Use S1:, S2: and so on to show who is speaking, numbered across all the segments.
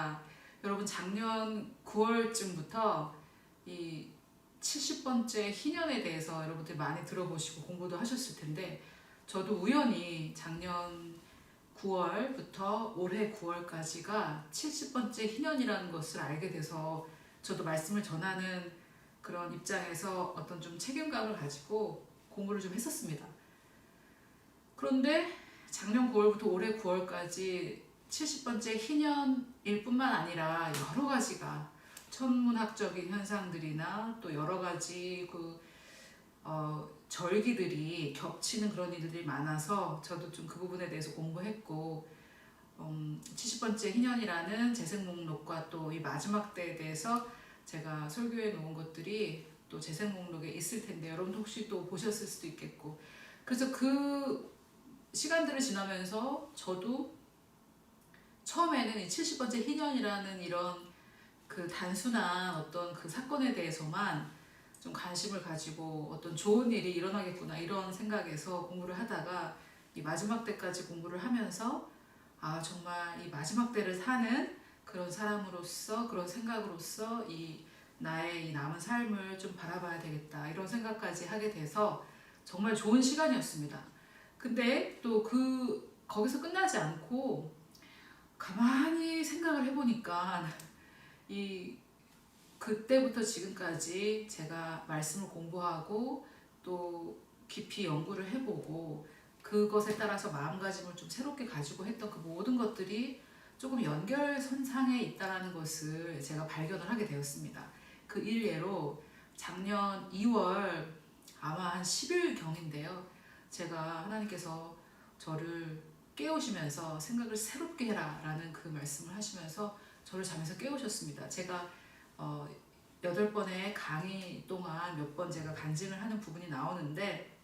S1: 있습니다. 여러분 작년 9월쯤부터 이 70번째 희년에 대해서 여러분들 많이 들어보시고 공부도 하셨을 텐데, 저도 우연히 작년 9월부터 올해 9월까지가 70번째 희년이라는 것을 알게 돼서 저도 말씀을 전하는 그런 입장에서 어떤 좀 책임감을 가지고 공부를 좀 했었습니다. 그런데 작년 9월부터 올해 9월까지 70번째 희년일 뿐만 아니라 여러 가지가 천문학적인 현상들이나 또 여러 가지 절기들이 겹치는 그런 일들이 많아서 저도 좀 그 부분에 대해서 공부했고, 70번째 희년이라는 재생 목록과 또 이 마지막 때에 대해서 제가 설교해 놓은 것들이 또 재생 목록에 있을 텐데 여러분도 혹시 또 보셨을 수도 있겠고, 그래서 그 시간들을 지나면서 저도 처음에는 이 70번째 희년이라는 이런 그 단순한 어떤 그 사건에 대해서만 좀 관심을 가지고 어떤 좋은 일이 일어나겠구나 이런 생각에서 공부를 하다가 이 마지막 때까지 공부를 하면서 정말 이 마지막 때를 사는 그런 사람으로서, 그런 생각으로서 이 나의 이 남은 삶을 좀 바라봐야 되겠다 이런 생각까지 하게 돼서 정말 좋은 시간이었습니다. 근데 또 거기서 끝나지 않고 가만히 생각을 해보니까 그때부터 지금까지 제가 말씀을 공부하고 또 깊이 연구를 해보고 그것에 따라서 마음가짐을 좀 새롭게 가지고 했던 그 모든 것들이 조금 연결선상에 있다는 것을 제가 발견을 하게 되었습니다. 그 일례로 작년 2월 아마 한 10일경인데요. 제가 하나님께서 저를 깨우시면서 생각을 새롭게 해라 라는 그 말씀을 하시면서 저를 잠에서 깨우셨습니다. 제가 8번의 강의 동안 몇 번 제가 간증을 하는 부분이 나오는데,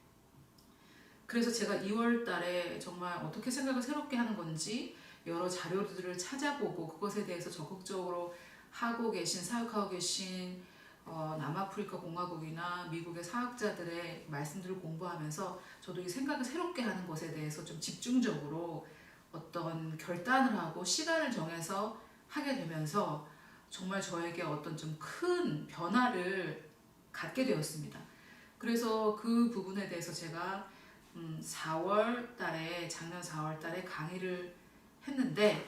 S1: 그래서 제가 2월 달에 정말 어떻게 생각을 새롭게 하는 건지 여러 자료들을 찾아보고 그것에 대해서 적극적으로 사역하고 계신 남아프리카 공화국이나 미국의 사학자들의 말씀들을 공부하면서 저도 이 생각을 새롭게 하는 것에 대해서 좀 집중적으로 어떤 결단을 하고 시간을 정해서 하게 되면서 정말 저에게 어떤 좀 큰 변화를 갖게 되었습니다. 그래서 그 부분에 대해서 제가 작년 4월 달에 강의를 했는데,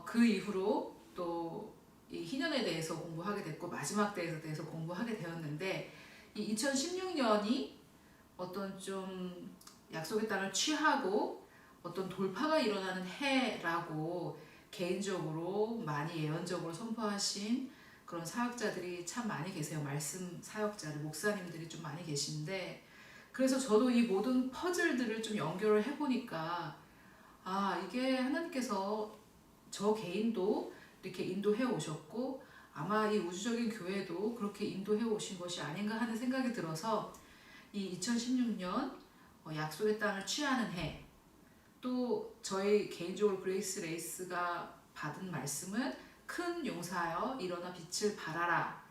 S1: 그 이후로 또 이 희년에 대해서 공부하게 됐고 마지막 때에 대해서 공부하게 되었는데, 이 2016년이 어떤 좀 약속의 땅을 취하고 어떤 돌파가 일어나는 해라고 개인적으로 많이 예언적으로 선포하신 그런 사역자들이 참 많이 계세요. 말씀 사역자들, 목사님들이 좀 많이 계신데, 그래서 저도 이 모든 퍼즐들을 좀 연결을 해보니까 이게 하나님께서 저 개인도 이렇게 인도해 오셨고 아마 이 우주적인 교회도 그렇게 인도해 오신 것이 아닌가 하는 생각이 들어서 이 2016년 약속의 땅을 취하는 해, 또 저희 개인적으로 그레이스 레이스가 받은 말씀은 큰 용사여 일어나 빛을 발하라.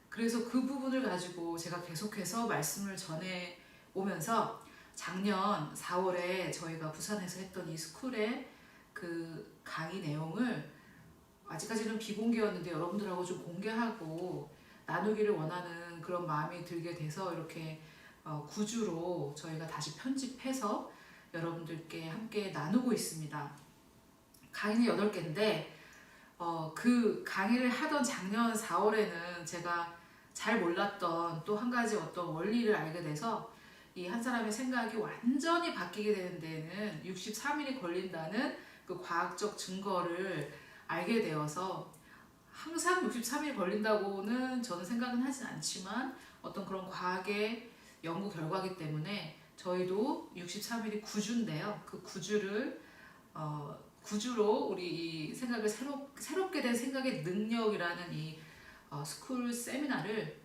S1: 그래서 그 부분을 가지고 제가 계속해서 말씀을 전해 오면서 작년 4월에 저희가 부산에서 했던 이 스쿨의 그 강의 내용을 아직까지는 비공개였는데 여러분들하고 좀 공개하고 나누기를 원하는 그런 마음이 들게 돼서 이렇게 구주로 저희가 다시 편집해서 여러분들께 함께 나누고 있습니다. 강의는 8개인데 그 강의를 하던 작년 4월에는 제가 잘 몰랐던 또 한 가지 어떤 원리를 알게 돼서 이 한 사람의 생각이 완전히 바뀌게 되는 데에는 63일이 걸린다는 그 과학적 증거를 알게 되어서, 항상 63일 걸린다고는 저는 생각은 하진 않지만 어떤 그런 과학의 연구 결과이기 때문에 저희도 63일이 구주인데요. 그 구주로 우리 이 생각을 새롭게 된 생각의 능력이라는 이 스쿨 세미나를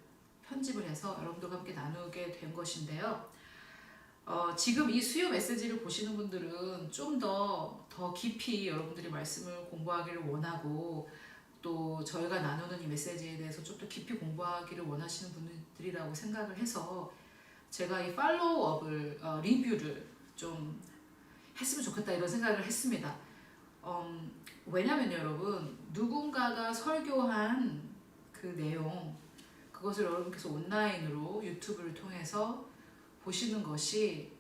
S1: 편집을 해서 여러분들과 함께 나누게 된 것인데요. 지금 이 수요 메시지를 보시는 분들은 좀 더 깊이 여러분들이 말씀을 공부하기를 원하고 또 저희가 나누는 이 메시지에 대해서 좀 더 깊이 공부하기를 원하시는 분들이라고 생각을 해서 제가 이 팔로우업을 리뷰를 좀 했으면 좋겠다 이런 생각을 했습니다. 왜냐면요 여러분, 누군가가 설교한 그 내용, 그것을 여러분께서 온라인으로 유튜브를 통해서 보시는 것이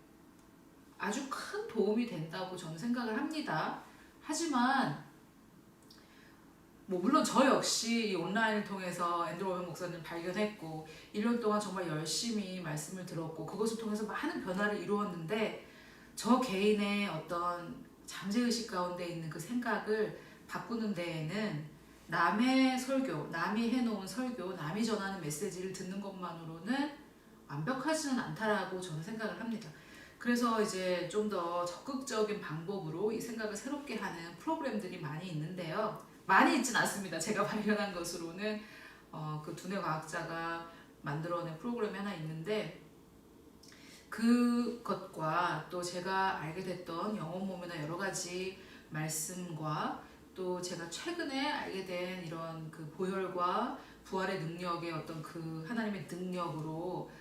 S1: 아주 큰 도움이 된다고 저는 생각을 합니다. 하지만 물론 저 역시 이 온라인을 통해서 앤드루 워먼 목사님 발견했고 1년 동안 정말 열심히 말씀을 들었고 그것을 통해서 많은 변화를 이루었는데, 저 개인의 어떤 잠재의식 가운데 있는 그 생각을 바꾸는 데에는 남의 설교, 남이 해놓은 설교, 남이 전하는 메시지를 듣는 것만으로는 완벽하지는 않다라고 저는 생각을 합니다. 그래서 이제 좀 더 적극적인 방법으로 이 생각을 새롭게 하는 프로그램들이 많이 있는데요. 많이 있진 않습니다. 제가 발견한 것으로는 그 두뇌 과학자가 만들어낸 프로그램이 하나 있는데, 그것과 또 제가 알게 됐던 영혼 몸이나 여러 가지 말씀과 또 제가 최근에 알게 된 이런 그 보혈과 부활의 능력의 어떤 그 하나님의 능력으로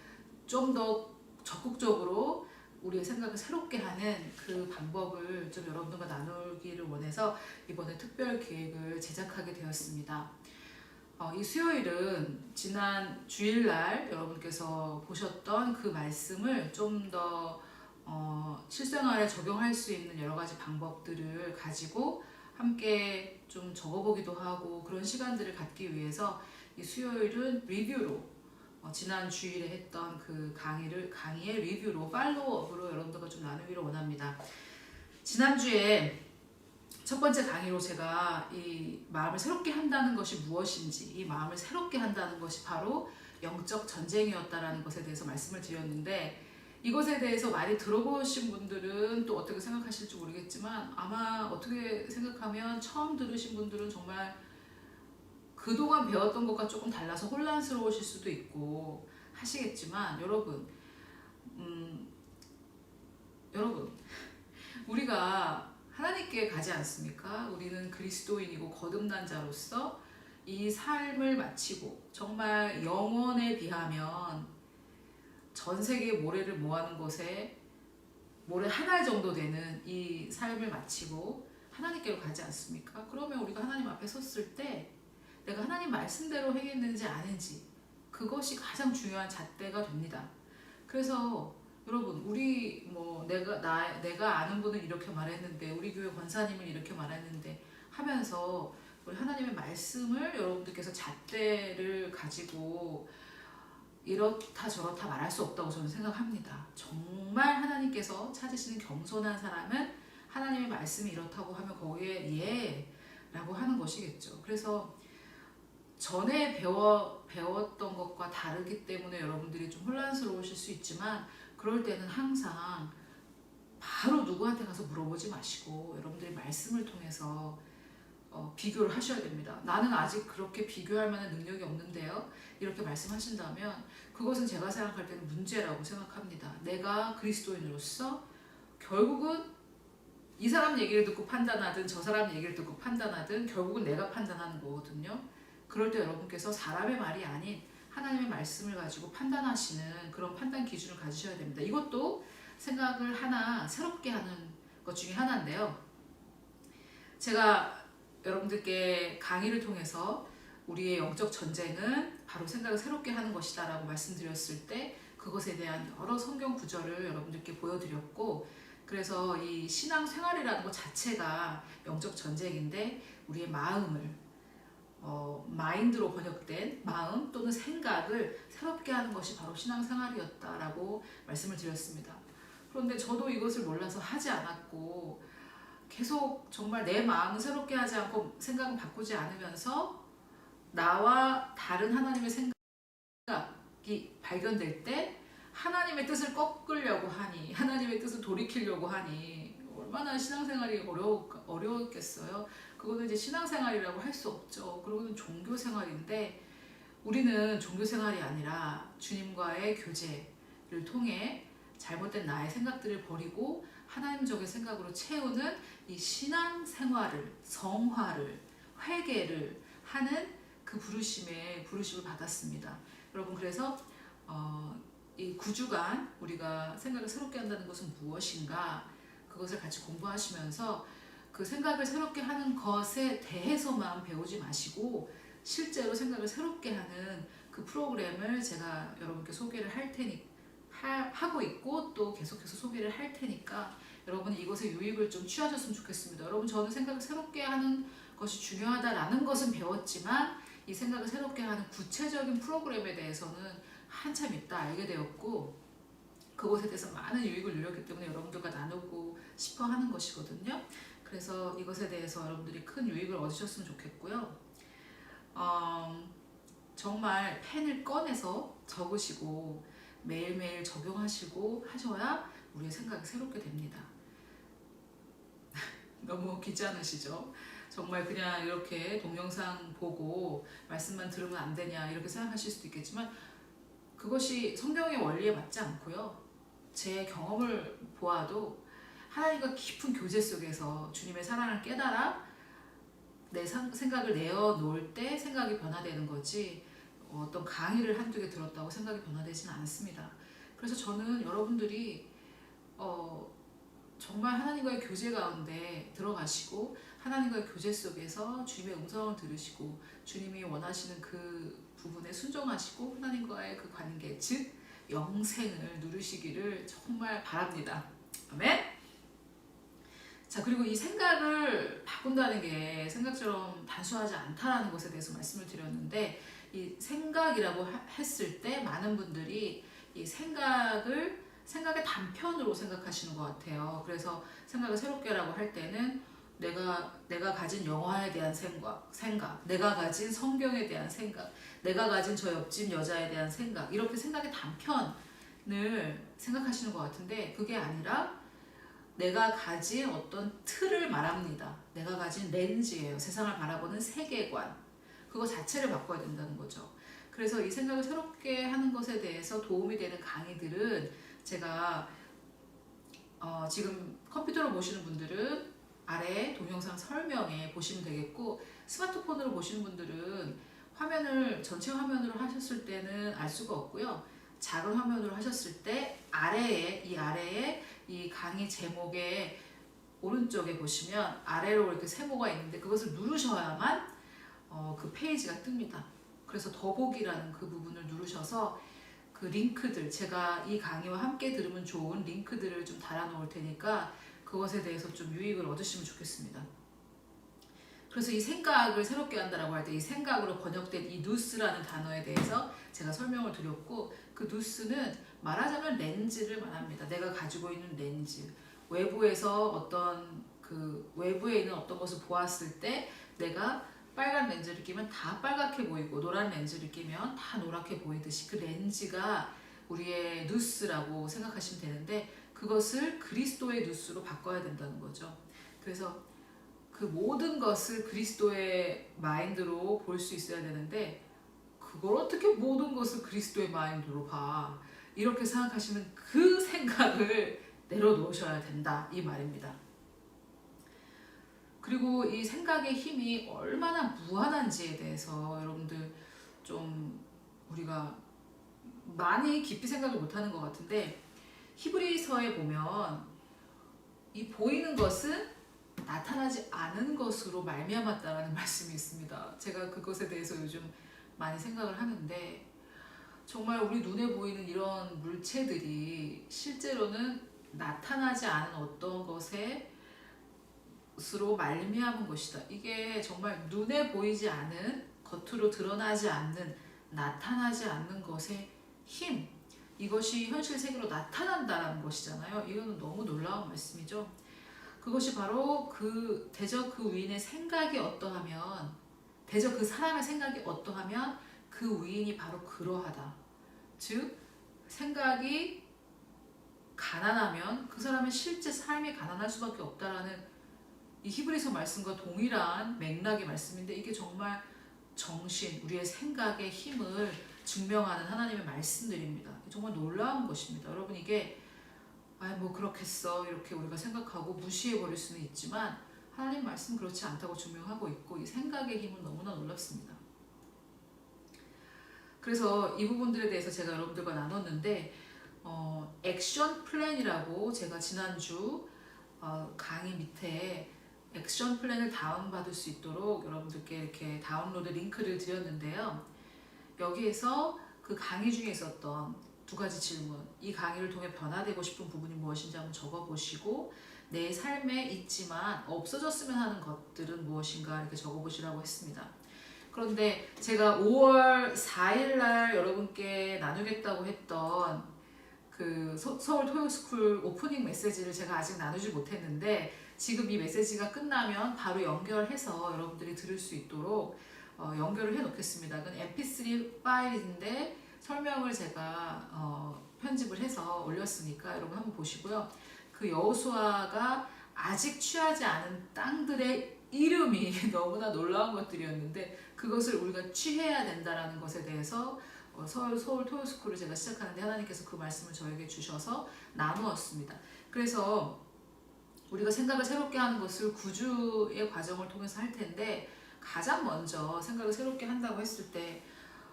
S1: 좀 더 적극적으로 우리의 생각을 새롭게 하는 그 방법을 좀 여러분들과 나누기를 원해서 이번에 특별 기획을 제작하게 되었습니다. 이 수요일은 지난 주일날 여러분께서 보셨던 그 말씀을 좀 더 실생활에 적용할 수 있는 여러 가지 방법들을 가지고 함께 좀 적어보기도 하고 그런 시간들을 갖기 위해서 이 수요일은 리뷰로 지난 주일에 했던 그 강의의 리뷰로 팔로우업으로 여러분들과 좀 나누기를 원합니다. 지난주에 첫 번째 강의로 제가 이 마음을 새롭게 한다는 것이 무엇인지, 이 마음을 새롭게 한다는 것이 바로 영적 전쟁이었다라는 것에 대해서 말씀을 드렸는데, 이것에 대해서 많이 들어보신 분들은 또 어떻게 생각하실지 모르겠지만 아마 어떻게 생각하면 처음 들으신 분들은 정말 그동안 배웠던 것과 조금 달라서 혼란스러우실 수도 있고 하시겠지만, 여러분 우리가 하나님께 가지 않습니까? 우리는 그리스도인이고 거듭난 자로서 이 삶을 마치고 정말 영원에 비하면 전 세계 모래를 모아는 것에 모래 한 알 정도 되는 이 삶을 마치고 하나님께로 가지 않습니까? 그러면 우리가 하나님 앞에 섰을 때 내가 하나님 말씀대로 행했는지 아닌지, 그것이 가장 중요한 잣대가 됩니다. 그래서 여러분, 우리 내가 아는 분은 이렇게 말했는데, 우리 교회 권사님은 이렇게 말했는데 하면서 우리 하나님의 말씀을 여러분들께서 잣대를 가지고 이렇다 저렇다 말할 수 없다고 저는 생각합니다. 정말 하나님께서 찾으시는 겸손한 사람은 하나님의 말씀이 이렇다고 하면 거기에 예 라고 하는 것이겠죠. 그래서 전에 배웠던 것과 다르기 때문에 여러분들이 좀 혼란스러우실 수 있지만, 그럴 때는 항상 바로 누구한테 가서 물어보지 마시고 여러분들이 말씀을 통해서 비교를 하셔야 됩니다. 나는 아직 그렇게 비교할 만한 능력이 없는데요, 이렇게 말씀하신다면 그것은 제가 생각할 때는 문제라고 생각합니다. 내가 그리스도인으로서 결국은 이 사람 얘기를 듣고 판단하든 저 사람 얘기를 듣고 판단하든 결국은 내가 판단하는 거거든요. 그럴 때 여러분께서 사람의 말이 아닌 하나님의 말씀을 가지고 판단하시는 그런 판단 기준을 가지셔야 됩니다. 이것도 생각을 하나 새롭게 하는 것 중에 하나인데요. 제가 여러분들께 강의를 통해서 우리의 영적 전쟁은 바로 생각을 새롭게 하는 것이다 라고 말씀드렸을 때 그것에 대한 여러 성경 구절을 여러분들께 보여드렸고, 그래서 이 신앙생활이라는 것 자체가 영적 전쟁인데 우리의 마음을 마인드로 번역된 마음 또는 생각을 새롭게 하는 것이 바로 신앙생활이었다라고 말씀을 드렸습니다. 그런데 저도 이것을 몰라서 하지 않았고 계속 정말 내 마음을 새롭게 하지 않고 생각을 바꾸지 않으면서 나와 다른 하나님의 생각이 발견될 때 하나님의 뜻을 꺾으려고 하니, 하나님의 뜻을 돌이키려고 하니 얼마나 신앙생활이 어려웠겠어요. 그거는 이제 신앙생활이라고 할 수 없죠. 그거는 종교생활인데, 우리는 종교생활이 아니라 주님과의 교제를 통해 잘못된 나의 생각들을 버리고 하나님적인 생각으로 채우는 이 신앙생활을, 성화를, 회개를 하는 그 부르심을 받았습니다. 여러분, 그래서 이 9주간 우리가 생각을 새롭게 한다는 것은 무엇인가, 그것을 같이 공부하시면서 그 생각을 새롭게 하는 것에 대해서만 배우지 마시고 실제로 생각을 새롭게 하는 그 프로그램을 제가 여러분께 소개를 할 테니 하고 있고 또 계속해서 소개를 할 테니까 여러분 이것에 유익을 좀 취하셨으면 좋겠습니다. 여러분 저는 생각을 새롭게 하는 것이 중요하다라는 것은 배웠지만 이 생각을 새롭게 하는 구체적인 프로그램에 대해서는 한참 있다 알게 되었고 그것에 대해서 많은 유익을 누렸기 때문에 여러분들과 나누고 싶어 하는 것이거든요. 그래서 이것에 대해서 여러분들이 큰 유익을 얻으셨으면 좋겠고요. 정말 펜을 꺼내서 적으시고 매일매일 적용하시고 하셔야 우리의 생각이 새롭게 됩니다. 너무 귀찮으시죠? 정말 그냥 이렇게 동영상 보고 말씀만 들으면 안 되냐 이렇게 생각하실 수도 있겠지만 그것이 성경의 원리에 맞지 않고요. 제 경험을 보아도 하나님과 깊은 교제 속에서 주님의 사랑을 깨달아 내 생각을 내어놓을 때 생각이 변화되는 거지 어떤 강의를 한두 개 들었다고 생각이 변화되지는 않습니다. 그래서 저는 여러분들이 정말 하나님과의 교제 가운데 들어가시고 하나님과의 교제 속에서 주님의 음성을 들으시고 주님이 원하시는 그 부분에 순종하시고 하나님과의 그 관계 즉 영생을 누리시기를 정말 바랍니다. 아멘. 자 그리고 이 생각을 바꾼다는 게 생각처럼 단순하지 않다라는 것에 대해서 말씀을 드렸는데 이 생각이라고 했을 때 많은 분들이 이 생각의 단편으로 생각하시는 것 같아요. 그래서 생각을 새롭게라고 할 때는 내가 가진 영화에 대한 생각, 내가 가진 성경에 대한 생각, 내가 가진 저 옆집 여자에 대한 생각 이렇게 생각의 단편을 생각하시는 것 같은데 그게 아니라 내가 가진 어떤 틀을 말합니다. 내가 가진 렌즈예요. 세상을 바라보는 세계관. 그거 자체를 바꿔야 된다는 거죠. 그래서 이 생각을 새롭게 하는 것에 대해서 도움이 되는 강의들은 제가 지금 컴퓨터로 보시는 분들은 아래 동영상 설명에 보시면 되겠고 스마트폰으로 보시는 분들은 전체 화면으로 하셨을 때는 알 수가 없고요. 작은 화면으로 하셨을 때 아래에 이 강의 제목의 오른쪽에 보시면 아래로 이렇게 세모가 있는데 그것을 누르셔야만 그 페이지가 뜹니다. 그래서 더보기라는 그 부분을 누르셔서 그 링크들 제가 이 강의와 함께 들으면 좋은 링크들을 좀 달아 놓을 테니까 그것에 대해서 좀 유익을 얻으시면 좋겠습니다. 그래서 이 생각을 새롭게 한다라고 할 때 이 생각으로 번역된 이 누스라는 단어에 대해서 제가 설명을 드렸고 그 누스는 말하자면 렌즈를 말합니다. 내가 가지고 있는 렌즈. 외부에 있는 어떤 것을 보았을 때 내가 빨간 렌즈를 끼면 다 빨갛게 보이고 노란 렌즈를 끼면 다 노랗게 보이듯이 그 렌즈가 우리의 누스라고 생각하시면 되는데 그것을 그리스도의 누스로 바꿔야 된다는 거죠. 그래서 그 모든 것을 그리스도의 마인드로 볼 수 있어야 되는데 그걸 어떻게 모든 것을 그리스도의 마인드로 봐 이렇게 생각하시면 그 생각을 내려놓으셔야 된다 이 말입니다. 그리고 이 생각의 힘이 얼마나 무한한지에 대해서 여러분들 좀 우리가 많이 깊이 생각을 못하는 것 같은데 히브리서에 보면 이 보이는 것은 나타나지 않은 것으로 말미암았다라는 말씀이 있습니다. 제가 그것에 대해서 요즘 많이 생각을 하는데 정말 우리 눈에 보이는 이런 물체들이 실제로는 나타나지 않은 어떤 것으로 말미암은 것이다. 이게 정말 눈에 보이지 않은 겉으로 드러나지 않는 나타나지 않는 것의 힘 이것이 현실 세계로 나타난다는 것이잖아요. 이거는 너무 놀라운 말씀이죠. 그것이 바로 대저 그 위인의 생각이 어떠하면 대저 그 사람의 생각이 어떠하면 그 위인이 바로 그러하다. 즉 생각이 가난하면 그 사람의 실제 삶이 가난할 수밖에 없다라는 이 히브리서 말씀과 동일한 맥락의 말씀인데 이게 정말 우리의 생각의 힘을 증명하는 하나님의 말씀들입니다. 정말 놀라운 것입니다. 여러분 이게 뭐 그렇겠어 이렇게 우리가 생각하고 무시해버릴 수는 있지만 하나님 말씀 그렇지 않다고 증명하고 있고 이 생각의 힘은 너무나 놀랍습니다. 그래서 이 부분들에 대해서 제가 여러분들과 나눴는데 액션 플랜이라고 제가 지난주 강의 밑에 액션 플랜을 다운받을 수 있도록 여러분들께 이렇게 다운로드 링크를 드렸는데요. 여기에서 그 강의 중에 있었던 두 가지 질문, 이 강의를 통해 변화되고 싶은 부분이 무엇인지 한번 적어보시고, 내 삶에 있지만 없어졌으면 하는 것들은 무엇인가 이렇게 적어보시라고 했습니다. 그런데 제가 5월 4일 날 여러분께 나누겠다고 했던 그 서울 토요스쿨 오프닝 메시지를 제가 아직 나누지 못했는데, 지금 이 메시지가 끝나면 바로 연결해서 여러분들이 들을 수 있도록 연결을 해 놓겠습니다. 그건 mp3 파일인데 설명을 제가 편집을 해서 올렸으니까 여러분 한번 보시고요. 그 여호수아가 아직 취하지 않은 땅들의 이름이 너무나 놀라운 것들이었는데, 그것을 우리가 취해야 된다라는 것에 대해서 서울 토요스쿨을 제가 시작하는데 하나님께서 그 말씀을 저에게 주셔서 나누었습니다. 그래서 우리가 생각을 새롭게 하는 것을 구주의 과정을 통해서 할 텐데, 가장 먼저 생각을 새롭게 한다고 했을 때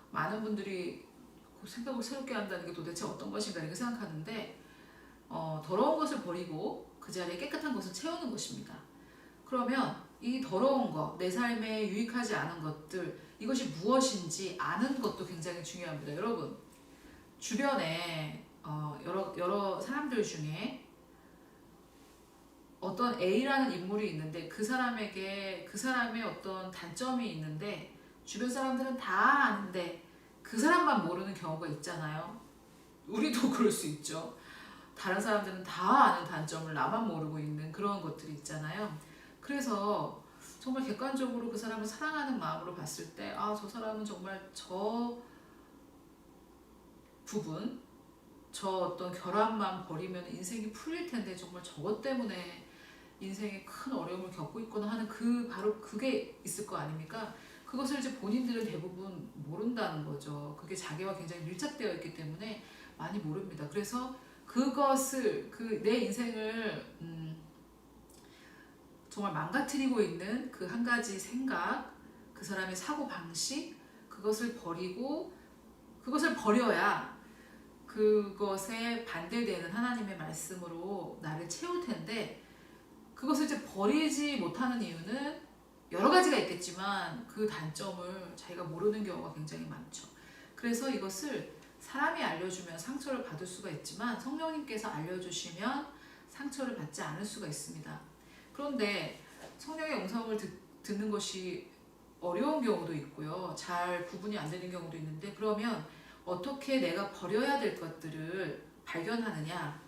S1: 많은 분들이 생각을 새롭게 한다는 게 도대체 어떤 것인가 이렇게 생각하는데, 더러운 것을 버리고 그 자리에 깨끗한 것을 채우는 것입니다. 그러면 이 더러운 것, 내 삶에 유익하지 않은 것들, 이것이 무엇인지 아는 것도 굉장히 중요합니다. 여러분, 주변에 여러 사람들 중에 어떤 A라는 인물이 있는데 그 사람에게 그 사람의 어떤 단점이 있는데 주변 사람들은 다 아는데 그 사람만 모르는 경우가 있잖아요. 우리도 그럴 수 있죠. 다른 사람들은 다 아는 단점을 나만 모르고 있는 그런 것들이 있잖아요. 그래서 정말 객관적으로 그 사람을 사랑하는 마음으로 봤을 때, 아, 저 사람은 정말 저 부분, 저 어떤 결함만 버리면 인생이 풀릴 텐데 정말 저것 때문에 인생에 큰 어려움을 겪고 있거나 하는 바로 그게 있을 거 아닙니까? 그것을 이제 본인들은 대부분 모른다는 거죠. 그게 자기와 굉장히 밀착되어 있기 때문에 많이 모릅니다. 그래서 그것을 내 인생을 정말 망가뜨리고 있는 그 한 가지 생각, 그 사람의 사고 방식, 그것을 버려야 그것에 반대되는 하나님의 말씀으로 나를 채울 텐데, 그것을 이제 버리지 못하는 이유는 여러 가지가 있겠지만 그 단점을 자기가 모르는 경우가 굉장히 많죠. 그래서 이것을 사람이 알려주면 상처를 받을 수가 있지만 성령님께서 알려주시면 상처를 받지 않을 수가 있습니다. 그런데 성령의 음성을 듣는 것이 어려운 경우도 있고요. 잘 구분이 안 되는 경우도 있는데, 그러면 어떻게 내가 버려야 될 것들을 발견하느냐.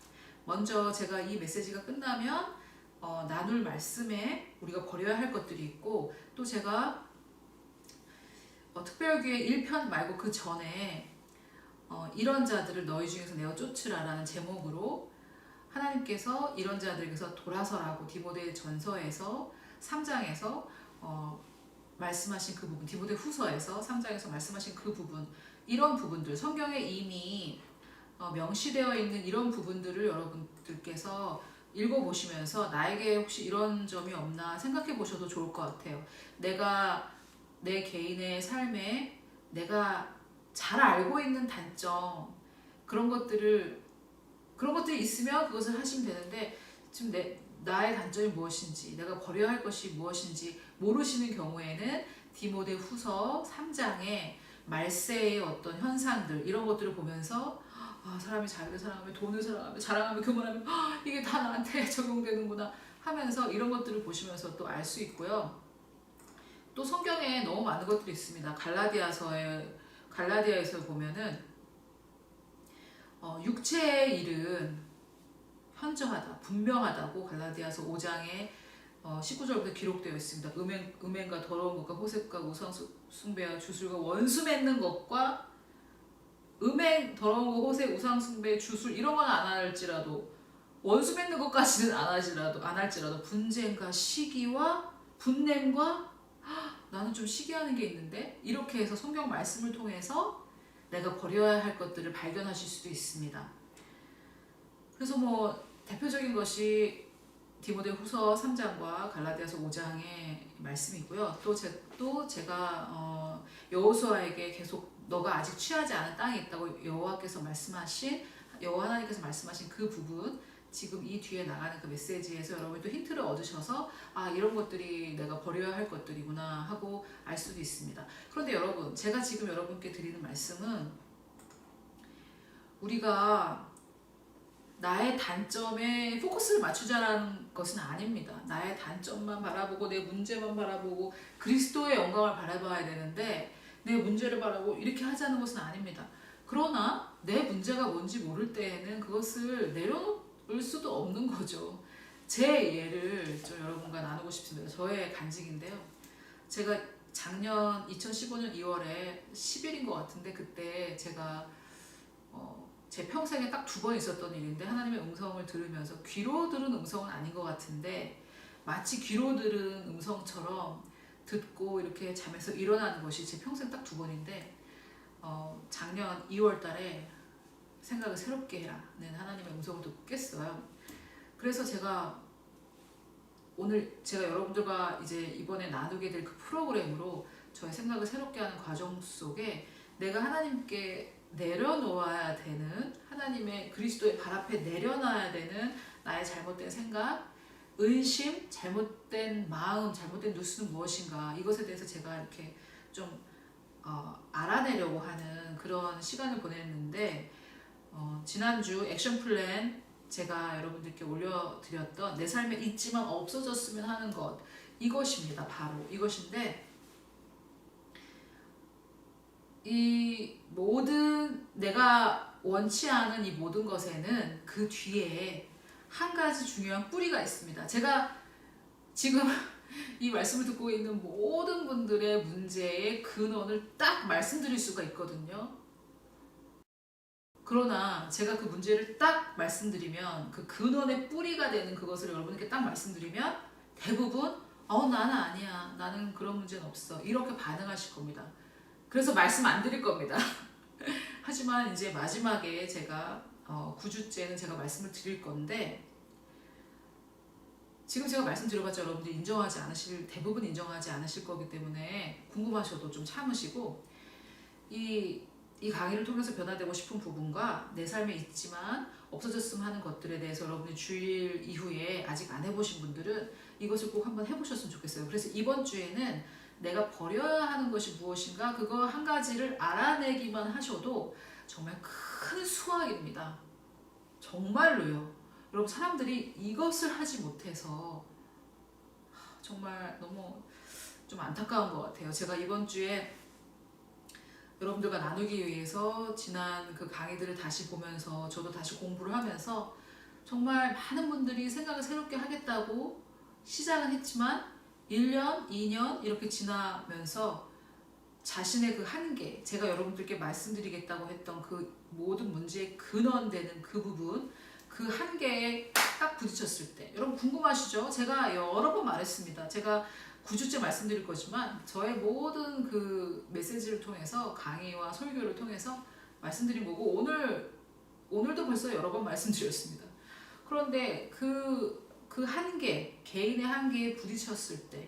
S1: 먼저 제가 이 메시지가 끝나면 나눌 말씀에 우리가 버려야 할 것들이 있고, 또 제가 특별교회 1편 말고 그 전에 이런 자들을 너희 중에서 내어 쫓으라라는 제목으로 하나님께서 이런 자들에게서 돌아서라고 디모데 전서에서 3장에서 말씀하신 그 부분, 디모데 후서에서 3장에서 말씀하신 그 부분, 이런 부분들, 성경에 이미 명시되어 있는 이런 부분들을 여러분들께서 읽어보시면서 나에게 혹시 이런 점이 없나 생각해 보셔도 좋을 것 같아요. 내가 내 개인의 삶에 내가 잘 알고 있는 단점, 그런 것들이 있으면 그것을 하시면 되는데, 지금 나의 단점이 무엇인지, 내가 버려야 할 것이 무엇인지 모르시는 경우에는 디모데 후서 3장에 말세의 어떤 현상들, 이런 것들을 보면서 사람이 자기를 사랑하며 돈을 사랑하며 자랑하며 교만하며 이게 다 나한테 적용되는구나 하면서 이런 것들을 보시면서 또 알 수 있고요. 또 성경에 너무 많은 것들이 있습니다. 갈라디아에서 보면은 육체의 일은 현저하다, 분명하다고 갈라디아서 5장에 19절부터 기록되어 있습니다. 음행과 더러운 것과 호색과 우상숭배와 주술과 원수 맺는 것과 음행, 더러운 거, 호색, 우상숭배, 주술 이런 건 안 할지라도, 원수 맺는 것까지는 안 할지라도 분쟁과 시기와 분냄과 나는 좀 시기하는 게 있는데, 이렇게 해서 성경 말씀을 통해서 내가 버려야 할 것들을 발견하실 수도 있습니다. 그래서 대표적인 것이 디모데 후서 3장과 갈라디아서 5장의 말씀이고요. 또 제가 여호수아에게 계속 너가 아직 취하지 않은 땅이 있다고 여호와 하나님께서 말씀하신 그 부분, 지금 이 뒤에 나가는 그 메시지에서 여러분이 또 힌트를 얻으셔서 아, 이런 것들이 내가 버려야 할 것들이구나 하고 알 수도 있습니다. 그런데 여러분, 제가 지금 여러분께 드리는 말씀은 우리가 나의 단점에 포커스를 맞추자라는 것은 아닙니다. 나의 단점만 바라보고 내 문제만 바라보고 그리스도의 영광을 바라봐야 되는데 내 문제를 바라보고 이렇게 하자는 것은 아닙니다. 그러나 내 문제가 뭔지 모를 때에는 그것을 내려놓을 수도 없는 거죠. 제 예를 좀 여러분과 나누고 싶습니다. 저의 간직인데요. 제가 작년 2015년 2월에 10일인 것 같은데 그때 제가 제 평생에 딱 2번 있었던 일인데 하나님의 음성을 들으면서 귀로 들은 음성은 아닌 것 같은데 마치 귀로 들은 음성처럼 듣고 이렇게 잠에서 일어나는 것이 제 평생 딱 2번인데 작년 2월 달에 생각을 새롭게 해라는 하나님의 음성을 듣고 깼어요. 그래서 제가 오늘 제가 여러분들과 이제 이번에 나누게 될 그 프로그램으로 저의 생각을 새롭게 하는 과정 속에 내가 하나님께 내려놓아야 되는 하나님의 그리스도의 발 앞에 내려놔야 되는 나의 잘못된 생각, 의심, 잘못된 마음, 잘못된 뉴스는 무엇인가 이것에 대해서 제가 이렇게 좀 알아내려고 하는 그런 시간을 보냈는데 지난주 액션 플랜 제가 여러분들께 올려드렸던 내 삶에 있지만 없어졌으면 하는 것 이것입니다. 바로 이것인데 이 모든 내가 원치 않은 이 모든 것에는 그 뒤에 한 가지 중요한 뿌리가 있습니다. 제가 지금 이 말씀을 듣고 있는 모든 분들의 문제의 근원을 딱 말씀드릴 수가 있거든요. 그러나 제가 그 문제를 딱 말씀드리면 그 근원의 뿌리가 되는 그것을 여러분께 딱 말씀드리면 대부분 나는 아니야. 나는 그런 문제는 없어. 이렇게 반응하실 겁니다. 그래서 말씀 안 드릴 겁니다. 하지만 이제 마지막에 제가 9주째는 제가 말씀을 드릴 건데 지금 제가 말씀드려봤자 여러분들이 대부분 인정하지 않으실 거기 때문에 궁금하셔도 좀 참으시고 이 강의를 통해서 변화되고 싶은 부분과 내 삶에 있지만 없어졌으면 하는 것들에 대해서 여러분이 주일 이후에 아직 안 해보신 분들은 이것을 꼭 한번 해보셨으면 좋겠어요. 그래서 이번 주에는 내가 버려야 하는 것이 무엇인가 그거 한 가지를 알아내기만 하셔도 정말 큰 수확입니다. 정말로요. 여러분 사람들이 이것을 하지 못해서 정말 너무 좀 안타까운 것 같아요. 제가 이번 주에 여러분들과 나누기 위해서 지난 그 강의들을 다시 보면서 저도 다시 공부를 하면서 정말 많은 분들이 생각을 새롭게 하겠다고 시작은 했지만 1년, 2년 이렇게 지나면서 자신의 그 한계, 제가 여러분들께 말씀드리겠다고 했던 그 모든 문제의 근원되는 그 부분, 그 한계에 딱 부딪혔을 때 여러분 궁금하시죠? 제가 여러 번 말했습니다. 제가 9주째 말씀드릴 거지만 저의 모든 그 메시지를 통해서 강의와 설교를 통해서 말씀드린 거고 오늘도 벌써 여러 번 말씀드렸습니다. 그런데 그 한계, 개인의 한계에 부딪혔을 때,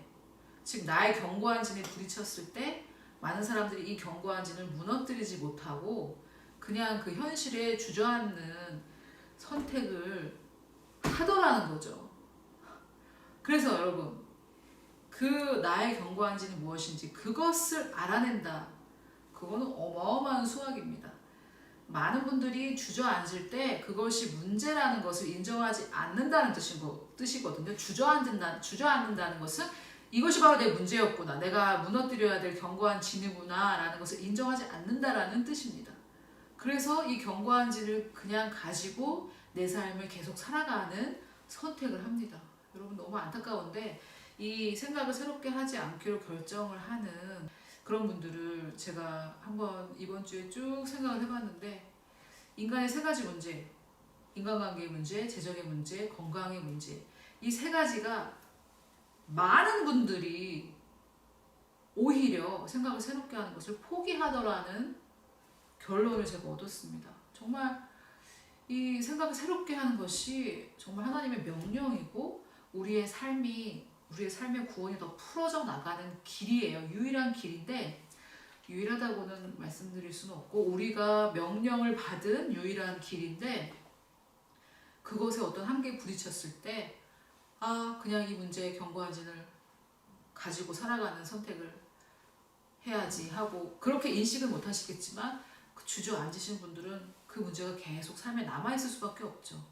S1: 즉 나의 견고한 진에 부딪혔을 때 많은 사람들이 이 견고한 진을 무너뜨리지 못하고 그냥 그 현실에 주저앉는 선택을 하더라는 거죠. 그래서 여러분 그 나의 견고한 진이 무엇인지 그것을 알아낸다. 그거는 어마어마한 수확입니다. 많은 분들이 주저앉을 때 그것이 문제라는 것을 인정하지 않는다는 뜻이거든요. 주저앉는다는 것은 이것이 바로 내 문제였구나. 내가 무너뜨려야 될 견고한 진이구나 라는 것을 인정하지 않는다라는 뜻입니다. 그래서 이 견고한 진을 그냥 가지고 내 삶을 계속 살아가는 선택을 합니다. 여러분 너무 안타까운데 이 생각을 새롭게 하지 않기로 결정을 하는 그런 분들을 제가 한번 이번 주에 쭉 생각을 해봤는데 인간의 3가지 문제, 인간관계의 문제, 재정의 문제, 건강의 문제 이 3가지가 많은 분들이 오히려 생각을 새롭게 하는 것을 포기하더라는 결론을 제가 얻었습니다. 정말 이 생각을 새롭게 하는 것이 정말 하나님의 명령이고 우리의 삶의 구원이 더 풀어져 나가는 길이에요. 유일한 길인데 유일하다고는 말씀드릴 수는 없고 우리가 명령을 받은 유일한 길인데 그것에 어떤 한계에 부딪혔을 때 그냥 이 문제의 경고한진을 가지고 살아가는 선택을 해야지 하고, 그렇게 인식은 못 하시겠지만 그 주저앉으신 분들은 그 문제가 계속 삶에 남아있을 수밖에 없죠.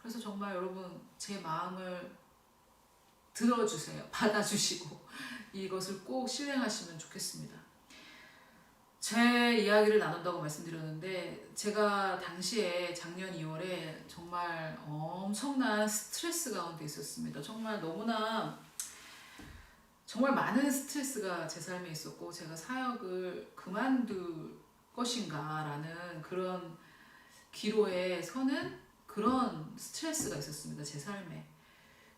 S1: 그래서 정말 여러분 제 마음을 들어주세요. 받아주시고 이것을 꼭 실행하시면 좋겠습니다. 제 이야기를 나눈다고 말씀드렸는데, 제가 당시에 작년 2월에 정말 엄청난 스트레스 가운데 있었습니다. 정말 너무나 정말 많은 스트레스가 제 삶에 있었고, 제가 사역을 그만둘 것인가 라는 그런 기로에 서는 그런 스트레스가 있었습니다. 제 삶에.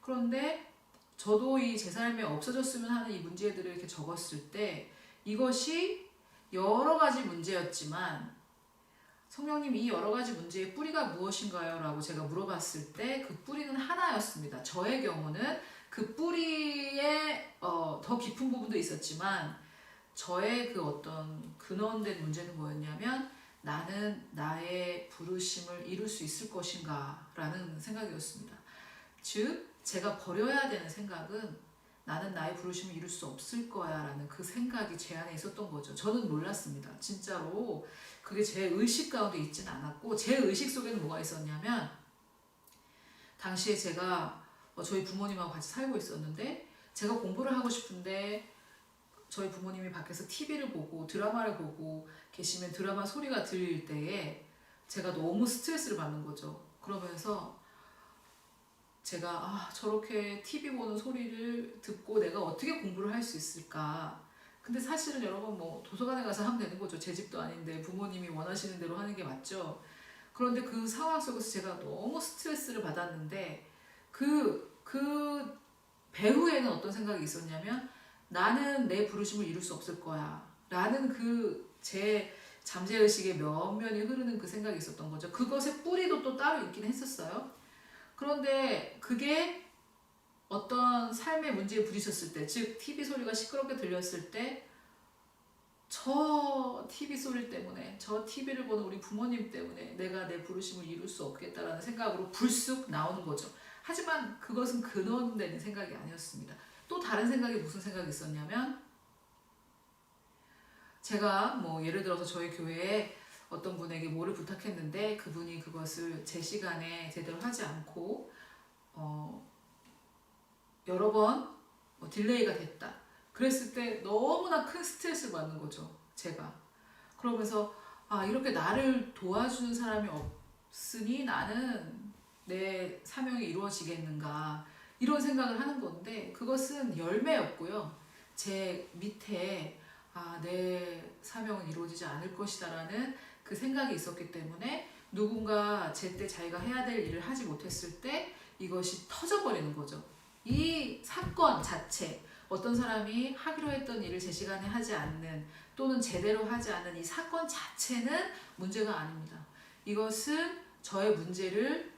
S1: 그런데 저도 이 제 삶에 없어졌으면 하는 이 문제들을 이렇게 적었을 때, 이것이 여러 가지 문제였지만 성령님, 이 여러 가지 문제의 뿌리가 무엇인가요? 라고 제가 물어봤을 때 그 뿌리는 하나였습니다. 저의 경우는 그 뿌리에 더 깊은 부분도 있었지만, 저의 그 어떤 근원된 문제는 뭐였냐면, 나는 나의 부르심을 이룰 수 있을 것인가 라는 생각이었습니다. 즉 제가 버려야 되는 생각은 나는 나의 부르심을 이룰 수 없을 거야 라는 그 생각이 제 안에 있었던 거죠. 저는 몰랐습니다. 진짜로 그게 제 의식 가운데 있진 않았고, 제 의식 속에는 뭐가 있었냐면, 당시에 제가 저희 부모님하고 같이 살고 있었는데, 제가 공부를 하고 싶은데 저희 부모님이 밖에서 TV를 보고 드라마를 보고 계시면 드라마 소리가 들릴 때에 제가 너무 스트레스를 받는 거죠. 그러면서 제가 저렇게 TV 보는 소리를 듣고 내가 어떻게 공부를 할 수 있을까. 근데 사실은 여러분 도서관에 가서 하면 되는 거죠. 제 집도 아닌데 부모님이 원하시는 대로 하는 게 맞죠. 그런데 그 상황 속에서 제가 너무 스트레스를 받았는데, 그 배후에는 어떤 생각이 있었냐면, 나는 내 부르심을 이룰 수 없을 거야 라는 그 제 잠재의식의 면면이 흐르는 그 생각이 있었던 거죠. 그것의 뿌리도 또 따로 있긴 했었어요. 그런데 그게 어떤 삶의 문제에 부딪혔을 때, 즉 TV 소리가 시끄럽게 들렸을 때, 저 TV 소리 때문에, 저 TV를 보는 우리 부모님 때문에 내가 내 부르심을 이룰 수 없겠다라는 생각으로 불쑥 나오는 거죠. 하지만 그것은 근원되는 생각이 아니었습니다. 또 다른 생각이 무슨 생각이 있었냐면, 제가 예를 들어서 저희 교회에 어떤 분에게 뭐를 부탁했는데 그분이 그것을 제 시간에 제대로 하지 않고 여러 번 딜레이가 됐다. 그랬을 때 너무나 큰 스트레스를 받는 거죠. 제가. 그러면서 이렇게 나를 도와주는 사람이 없으니 나는 내 사명이 이루어지겠는가, 이런 생각을 하는 건데, 그것은 열매였고요. 제 밑에 내 사명은 이루어지지 않을 것이다 라는 그 생각이 있었기 때문에, 누군가 제때 자기가 해야 될 일을 하지 못했을 때 이것이 터져버리는 거죠. 이 사건 자체, 어떤 사람이 하기로 했던 일을 제 시간에 하지 않는, 또는 제대로 하지 않는 이 사건 자체는 문제가 아닙니다. 이것은 저의 문제를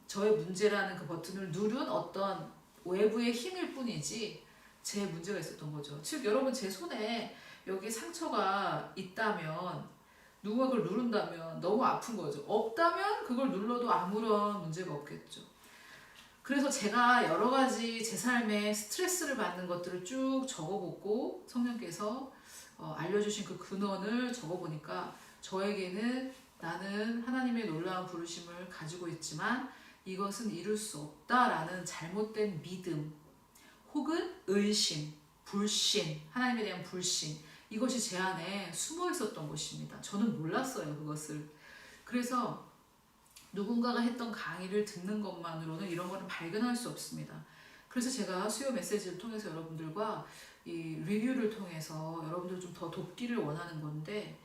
S1: 저의 문제라는 그 버튼을 누른 어떤 외부의 힘일 뿐이지 제 문제가 있었던 거죠. 즉 여러분, 제 손에 여기 상처가 있다면, 누가 그걸 누른다면 너무 아픈 거죠. 없다면 그걸 눌러도 아무런 문제가 없겠죠. 그래서 제가 여러 가지 제 삶에 스트레스를 받는 것들을 쭉 적어보고, 성령께서 알려주신 그 근원을 적어보니까, 저에게는 나는 하나님의 놀라운 부르심을 가지고 있지만 이것은 이룰 수 없다라는 잘못된 믿음, 혹은 의심, 불신, 하나님에 대한 불신, 이것이 제 안에 숨어 있었던 것입니다. 저는 몰랐어요, 그것을. 그래서 누군가가 했던 강의를 듣는 것만으로는 이런 거는 발견할 수 없습니다. 그래서 제가 수요 메시지를 통해서 여러분들과 이 리뷰를 통해서 여러분들 좀 더 돕기를 원하는 건데,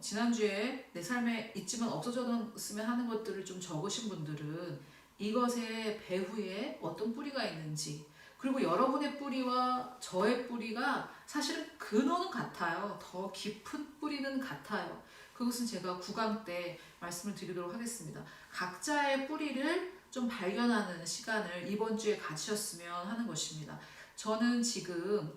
S1: 지난주에 내 삶에 있지만 없어졌으면 하는 것들을 좀 적으신 분들은 이것의 배후에 어떤 뿌리가 있는지, 그리고 여러분의 뿌리와 저의 뿌리가 사실은 근원은 같아요. 더 깊은 뿌리는 같아요. 그것은 제가 9강 때 말씀을 드리도록 하겠습니다. 각자의 뿌리를 좀 발견하는 시간을 이번 주에 가지셨으면 하는 것입니다. 저는 지금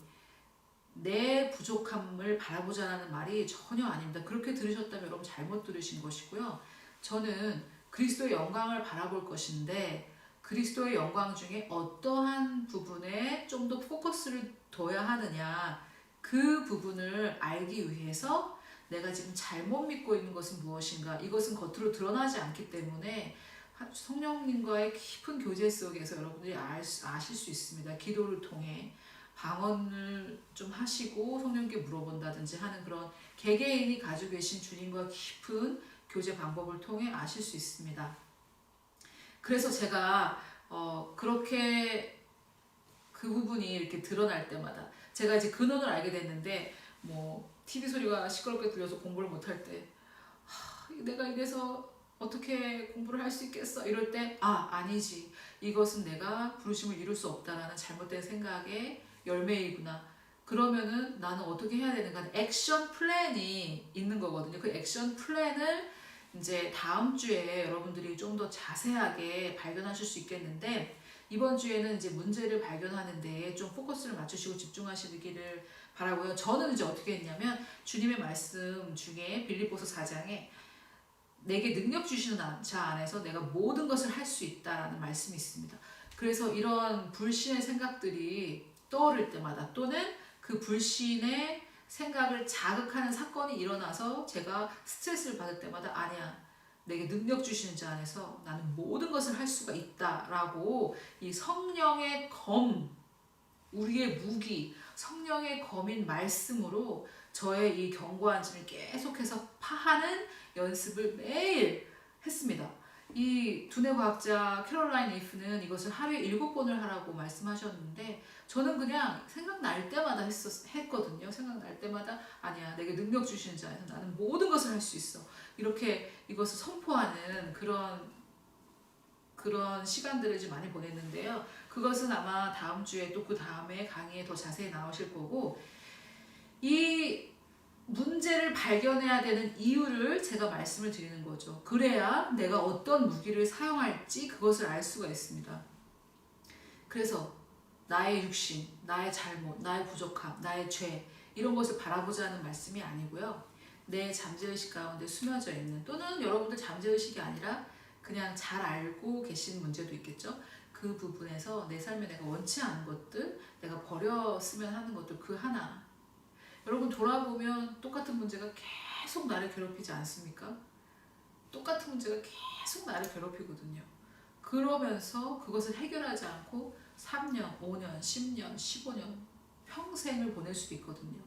S1: 내 부족함을 바라보자는 말이 전혀 아닙니다. 그렇게 들으셨다면 여러분 잘못 들으신 것이고요. 저는 그리스도의 영광을 바라볼 것인데 그리스도의 영광 중에 어떠한 부분에 좀 더 포커스를 둬야 하느냐, 그 부분을 알기 위해서 내가 지금 잘못 믿고 있는 것은 무엇인가, 이것은 겉으로 드러나지 않기 때문에 성령님과의 깊은 교제 속에서 여러분들이 아실 수 있습니다. 기도를 통해 방언을 좀 하시고 성령께 물어본다든지 하는 그런 개개인이 가지고 계신 주님과 깊은 교제 방법을 통해 아실 수 있습니다. 그래서 제가 그렇게 그 부분이 이렇게 드러날 때마다 제가 이제 근원을 알게 됐는데, 뭐 TV 소리가 시끄럽게 들려서 공부를 못할 때 내가 이래서 어떻게 공부를 할 수 있겠어 이럴 때 아니지, 이것은 내가 부르심을 이룰 수 없다라는 잘못된 생각의 열매이구나. 그러면은 나는 어떻게 해야 되는가, 액션 플랜이 있는 거거든요. 그 액션 플랜을 이제 다음 주에 여러분들이 좀 더 자세하게 발견하실 수 있겠는데, 이번 주에는 이제 문제를 발견하는 데에 좀 포커스를 맞추시고 집중하시기를 바라고요. 저는 이제 어떻게 했냐면, 주님의 말씀 중에 빌립보서 4장에 내게 능력 주시는 자 안에서 내가 모든 것을 할 수 있다라는 말씀이 있습니다. 그래서 이런 불신의 생각들이 떠오를 때마다, 또는 그 불신의 생각을 자극하는 사건이 일어나서 제가 스트레스를 받을 때마다, 아니야, 내게 능력 주시는 자 안에서 나는 모든 것을 할 수가 있다라고 이 성령의 검, 우리의 무기, 성령의 검인 말씀으로 저의 이 견고한 짐을 계속해서 파하는 연습을 매일 했습니다. 이 두뇌 과학자 캐롤라인 리프는 이것을 하루에 7번을 하라고 말씀하셨는데, 저는 그냥 생각날 때마다 했거든요. 생각날 때마다 아니야, 내게 능력 주시는 자에서 나는 모든 것을 할 수 있어, 이렇게 이것을 선포하는 그런 시간들을 좀 많이 보냈는데요. 그것은 아마 다음 주에 또 그 다음에 강의에 더 자세히 나오실 거고, 이 문제를 발견해야 되는 이유를 제가 말씀을 드리는 거죠. 그래야 내가 어떤 무기를 사용할지 그것을 알 수가 있습니다. 그래서 나의 육신, 나의 잘못, 나의 부족함, 나의 죄, 이런 것을 바라보자는 말씀이 아니고요. 내 잠재의식 가운데 숨어져 있는, 또는 여러분들 잠재의식이 아니라 그냥 잘 알고 계신 문제도 있겠죠. 그 부분에서 내 삶에 내가 원치 않은 것들, 내가 버렸으면 하는 것들, 그 하나. 여러분 돌아보면 똑같은 문제가 계속 나를 괴롭히지 않습니까? 똑같은 문제가 계속 나를 괴롭히거든요. 그러면서 그것을 해결하지 않고 3년, 5년, 10년, 15년, 평생을 보낼 수도 있거든요.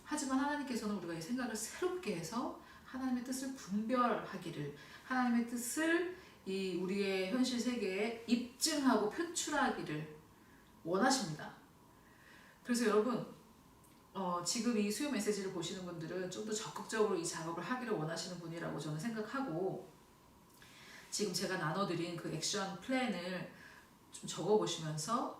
S1: 하지만 하나님께서는 우리가 이 생각을 새롭게 해서 하나님의 뜻을 분별하기를, 하나님의 뜻을 이 우리의 현실 세계에 입증하고 표출하기를 원하십니다. 그래서 여러분, 지금 이 수요 메시지를 보시는 분들은 좀 더 적극적으로 이 작업을 하기를 원하시는 분이라고 저는 생각하고, 지금 제가 나눠드린 그 액션 플랜을 좀 적어보시면서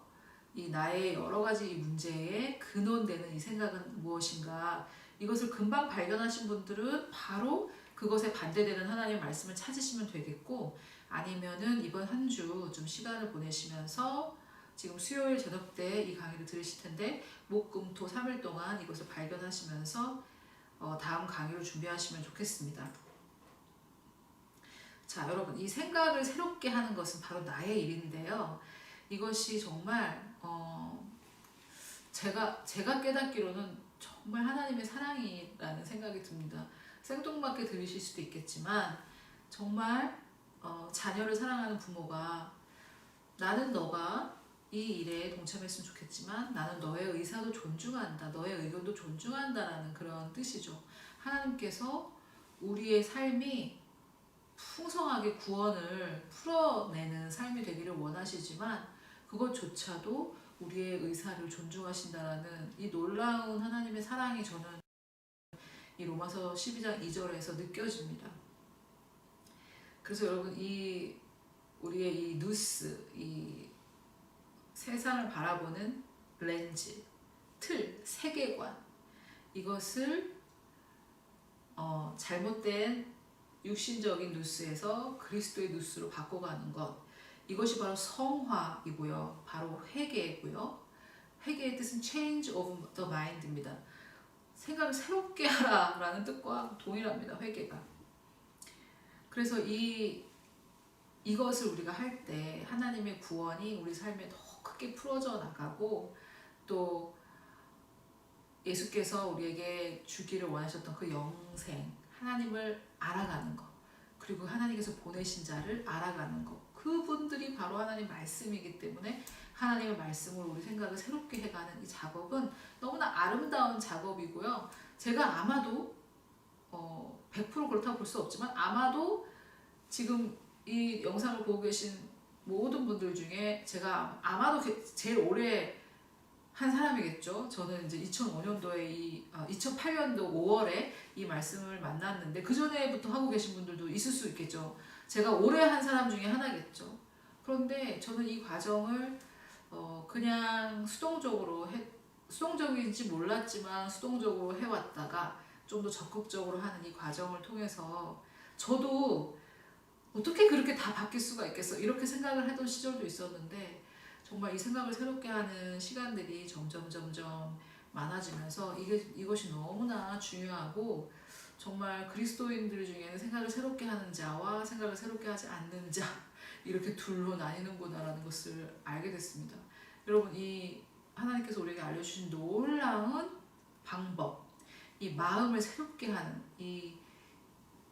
S1: 이 나의 여러 가지 이 문제에 근원되는 이 생각은 무엇인가, 이것을 금방 발견하신 분들은 바로 그것에 반대되는 하나님의 말씀을 찾으시면 되겠고, 아니면은 이번 한 주 좀 시간을 보내시면서 지금 수요일 저녁 때 이 강의를 들으실 텐데, 목, 금, 토 3일 동안 이것을 발견하시면서 다음 강의를 준비하시면 좋겠습니다. 자, 여러분, 이 생각을 새롭게 하는 것은 바로 나의 일인데요. 이것이 정말 제가 깨닫기로는 정말 하나님의 사랑이라는 생각이 듭니다. 생뚱맞게 들리실 수도 있겠지만, 정말 자녀를 사랑하는 부모가, 나는 너가 이 일에 동참했으면 좋겠지만 나는 너의 의사도 존중한다, 너의 의견도 존중한다라는 그런 뜻이죠. 하나님께서 우리의 삶이 풍성하게 구원을 풀어내는 삶이 되기를 원하시지만, 그것조차도 우리의 의사를 존중하신다라는 이 놀라운 하나님의 사랑이 저는 이 로마서 12장 2절에서 느껴집니다. 그래서 여러분, 이 우리의 이 누스, 이 세상을 바라보는 렌즈, 틀, 세계관, 이것을 잘못된 육신적인 누스에서 그리스도의 누스로 바꿔가는 것, 이것이 바로 성화이고요. 바로 회개이고요. 회개의 뜻은 change of the mind입니다. 생각을 새롭게 하라라는 뜻과 동일합니다. 회개가. 그래서 이것을 우리가 할 때 하나님의 구원이 우리 삶에 더 크게 풀어져 나가고, 또 예수께서 우리에게 주기를 원하셨던 그 영생, 하나님을 알아가는 것, 그리고 하나님께서 보내신 자를 알아가는 것, 그분들이 바로 하나님 말씀이기 때문에 하나님의 말씀으로 우리 생각을 새롭게 해가는 이 작업은 너무나 아름다운 작업이고요. 제가 아마도 100% 그렇다고 볼 수 없지만 아마도 지금 이 영상을 보고 계신 모든 분들 중에 제가 아마도 제일 오래 한 사람이겠죠. 저는 이제 2005년도에 2008년도 5월에 이 말씀을 만났는데 그 전에부터 하고 계신 분들도 있을 수 있겠죠. 제가 오래 한 사람 중에 하나겠죠. 그런데 저는 이 과정을 그냥 수동적인지 몰랐지만 수동적으로 해왔다가 좀 더 적극적으로 하는 이 과정을 통해서 저도 어떻게 그렇게 다 바뀔 수가 있겠어, 이렇게 생각을 하던 시절도 있었는데, 정말 이 생각을 새롭게 하는 시간들이 점점 많아지면서 이것이 너무나 중요하고, 정말 그리스도인들 중에는 생각을 새롭게 하는 자와 생각을 새롭게 하지 않는 자, 이렇게 둘로 나뉘는구나라는 것을 알게 됐습니다. 여러분, 이 하나님께서 우리에게 알려주신 놀라운 방법, 이 마음을 새롭게 하는 이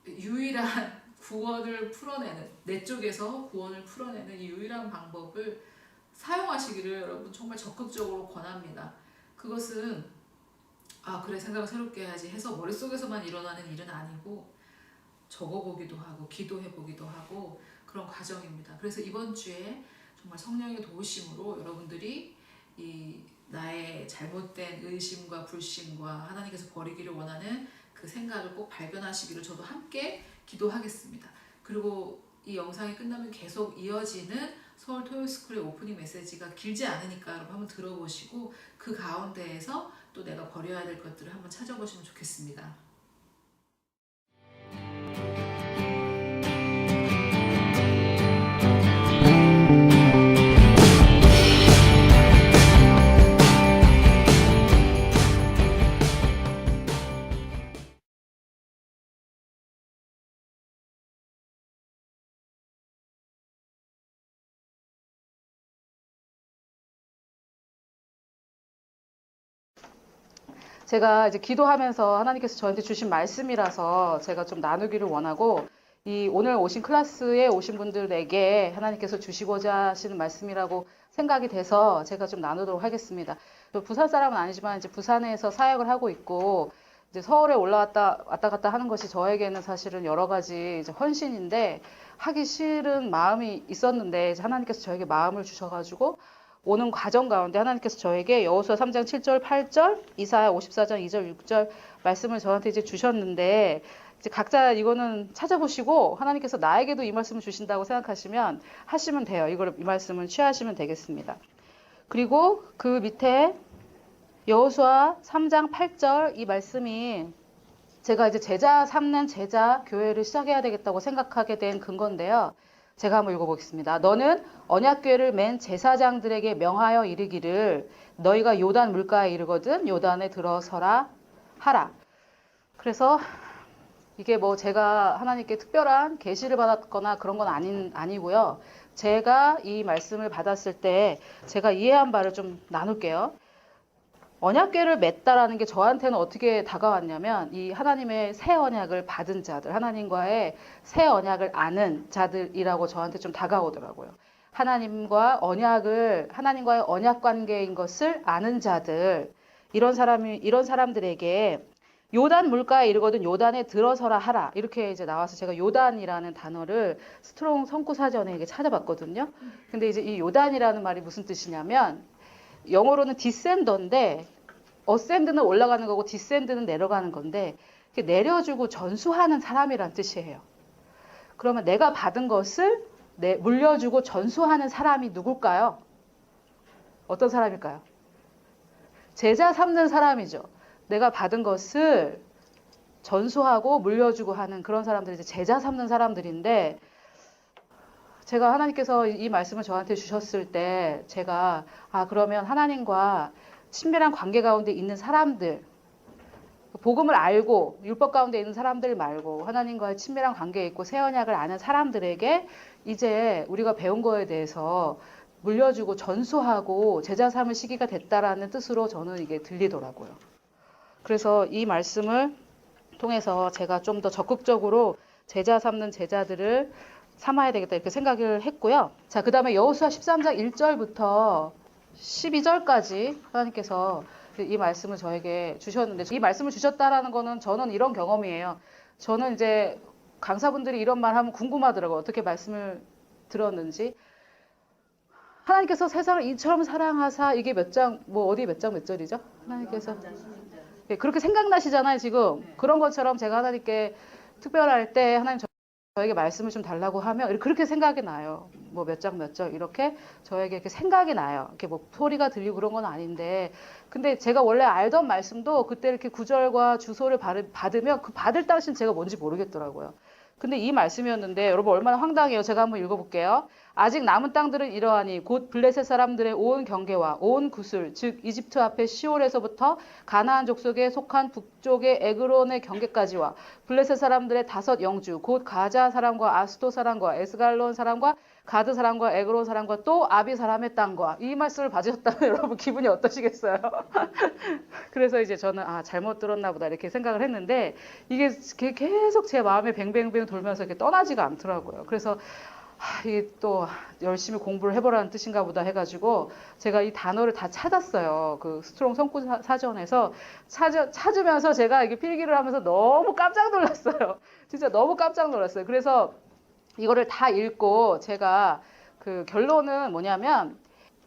S1: 유일한 구원을 풀어내는, 내 쪽에서 구원을 풀어내는 이 유일한 방법을 사용하시기를 여러분 정말 적극적으로 권합니다. 그것은 그래, 생각을 새롭게 해야지 해서 머릿속에서만 일어나는 일은 아니고 적어보기도 하고 기도해보기도 하고 그런 과정입니다. 그래서 이번 주에 정말 성령의 도우심으로 여러분들이 이 나의 잘못된 의심과 불신과 하나님께서 버리기를 원하는 그 생각을 꼭 발견하시기를 저도 함께 기도하겠습니다. 그리고 이 영상이 끝나면 계속 이어지는 서울 토요스쿨의 오프닝 메시지가 길지 않으니까 여러분 한번 들어보시고 그 가운데에서 또 내가 버려야 될 것들을 한번 찾아보시면 좋겠습니다.
S2: 제가 이제 기도하면서 하나님께서 저한테 주신 말씀이라서 제가 좀 나누기를 원하고, 이 오늘 오신 클래스에 오신 분들에게 하나님께서 주시고자 하시는 말씀이라고 생각이 돼서 제가 좀 나누도록 하겠습니다. 부산 사람은 아니지만 이제 부산에서 사역을 하고 있고, 이제 서울에 왔다 갔다 하는 것이 저에게는 사실은 여러 가지 이제 헌신인데, 하기 싫은 마음이 있었는데 하나님께서 저에게 마음을 주셔가지고 오는 과정 가운데 하나님께서 저에게 여호수아 3장 7절 8절, 이사야 54장 2절 6절 말씀을 저한테 이제 주셨는데, 이제 각자 이거는 찾아보시고 하나님께서 나에게도 이 말씀을 주신다고 생각하시면 하시면 돼요. 이 말씀을 취하시면 되겠습니다. 그리고 그 밑에 여호수아 3장 8절 이 말씀이 제가 이제 제자 삼는 제자 교회를 시작해야 되겠다고 생각하게 된 근거인데요. 제가 한번 읽어보겠습니다. 너는 언약궤를 맨 제사장들에게 명하여 이르기를 너희가 요단 물가에 이르거든 요단에 들어서라 하라. 그래서 이게 뭐 제가 하나님께 특별한 계시를 받았거나 그런 건 아니고요. 제가 이 말씀을 받았을 때 제가 이해한 바를 좀 나눌게요. 언약궤를 맺다라는 게 저한테는 어떻게 다가왔냐면, 이 하나님의 새 언약을 받은 자들, 하나님과의 새 언약을 아는 자들이라고 저한테 좀 다가오더라고요. 하나님과의 언약 관계인 것을 아는 자들, 이런 사람들에게 요단 물가에 이르거든 요단에 들어서라 하라. 이렇게 이제 나와서 제가 요단이라는 단어를 스트롱 성구사전에 이게 찾아봤거든요. 근데 이제 이 요단이라는 말이 무슨 뜻이냐면, 영어로는 디센더인데, 어센드는 올라가는 거고 디센드는 내려가는 건데, 내려주고 전수하는 사람이란 뜻이에요. 그러면 내가 받은 것을 물려주고 전수하는 사람이 누굴까요? 어떤 사람일까요? 제자 삼는 사람이죠. 내가 받은 것을 전수하고 물려주고 하는 그런 사람들이 이제 제자 삼는 사람들인데, 제가 하나님께서 이 말씀을 저한테 주셨을 때 제가 그러면 하나님과 친밀한 관계 가운데 있는 사람들, 복음을 알고 율법 가운데 있는 사람들 말고 하나님과의 친밀한 관계에 있고 새 언약을 아는 사람들에게 이제 우리가 배운 거에 대해서 물려주고 전수하고 제자 삼을 시기가 됐다라는 뜻으로 저는 이게 들리더라고요. 그래서 이 말씀을 통해서 제가 좀 더 적극적으로 제자 삼는 제자들을 삼아야 되겠다 이렇게 생각을 했고요. 자, 그 다음에 여호수아 13장 1절부터 12절까지 하나님께서 이 말씀을 저에게 주셨는데, 이 말씀을 주셨다라는 거는 저는 이런 경험이에요. 저는 이제 강사분들이 이런 말 하면 궁금하더라고요. 어떻게 말씀을 들었는지. 하나님께서 세상을 이처럼 사랑하사, 이게 몇 장, 뭐 어디 몇 장 몇 절이죠? 하나님께서. 네, 그렇게 생각나시잖아요, 지금. 그런 것처럼 제가 하나님께 특별할 때 하나님 저에게 말씀을 좀 달라고 하면 그렇게 생각이 나요. 뭐 몇 장 몇 절 이렇게 저에게 이렇게 생각이 나요. 이렇게 뭐 소리가 들리고 그런 건 아닌데, 근데 제가 원래 알던 말씀도 그때 이렇게 구절과 주소를 받으면 그 받을 당시는 제가 뭔지 모르겠더라고요. 근데 이 말씀이었는데 여러분 얼마나 황당해요. 제가 한번 읽어볼게요. 아직 남은 땅들은 이러하니 곧 블레셋 사람들의 온 경계와 온 구슬 즉 이집트 앞에 시올에서부터 가나안 족속에 속한 북쪽의 에그론의 경계까지와 블레셋 사람들의 5 영주 곧 가자 사람과 아스도 사람과 에스갈론 사람과 가드 사람과 에그론 사람과 또 아비 사람의 땅과, 이 말씀을 받으셨다면 여러분 기분이 어떠시겠어요? 그래서 이제 저는 잘못 들었나 보다 이렇게 생각을 했는데, 이게 계속 제 마음에 뱅뱅뱅 돌면서 이렇게 떠나지가 않더라고요. 그래서 이게 또 열심히 공부를 해보라는 뜻인가 보다 해가지고 제가 이 단어를 다 찾았어요. 그 스트롱 성구 사전에서 찾으면서 제가 이게 필기를 하면서 너무 깜짝 놀랐어요. 진짜 너무 깜짝 놀랐어요. 그래서 이거를 다 읽고 제가 그 결론은 뭐냐면,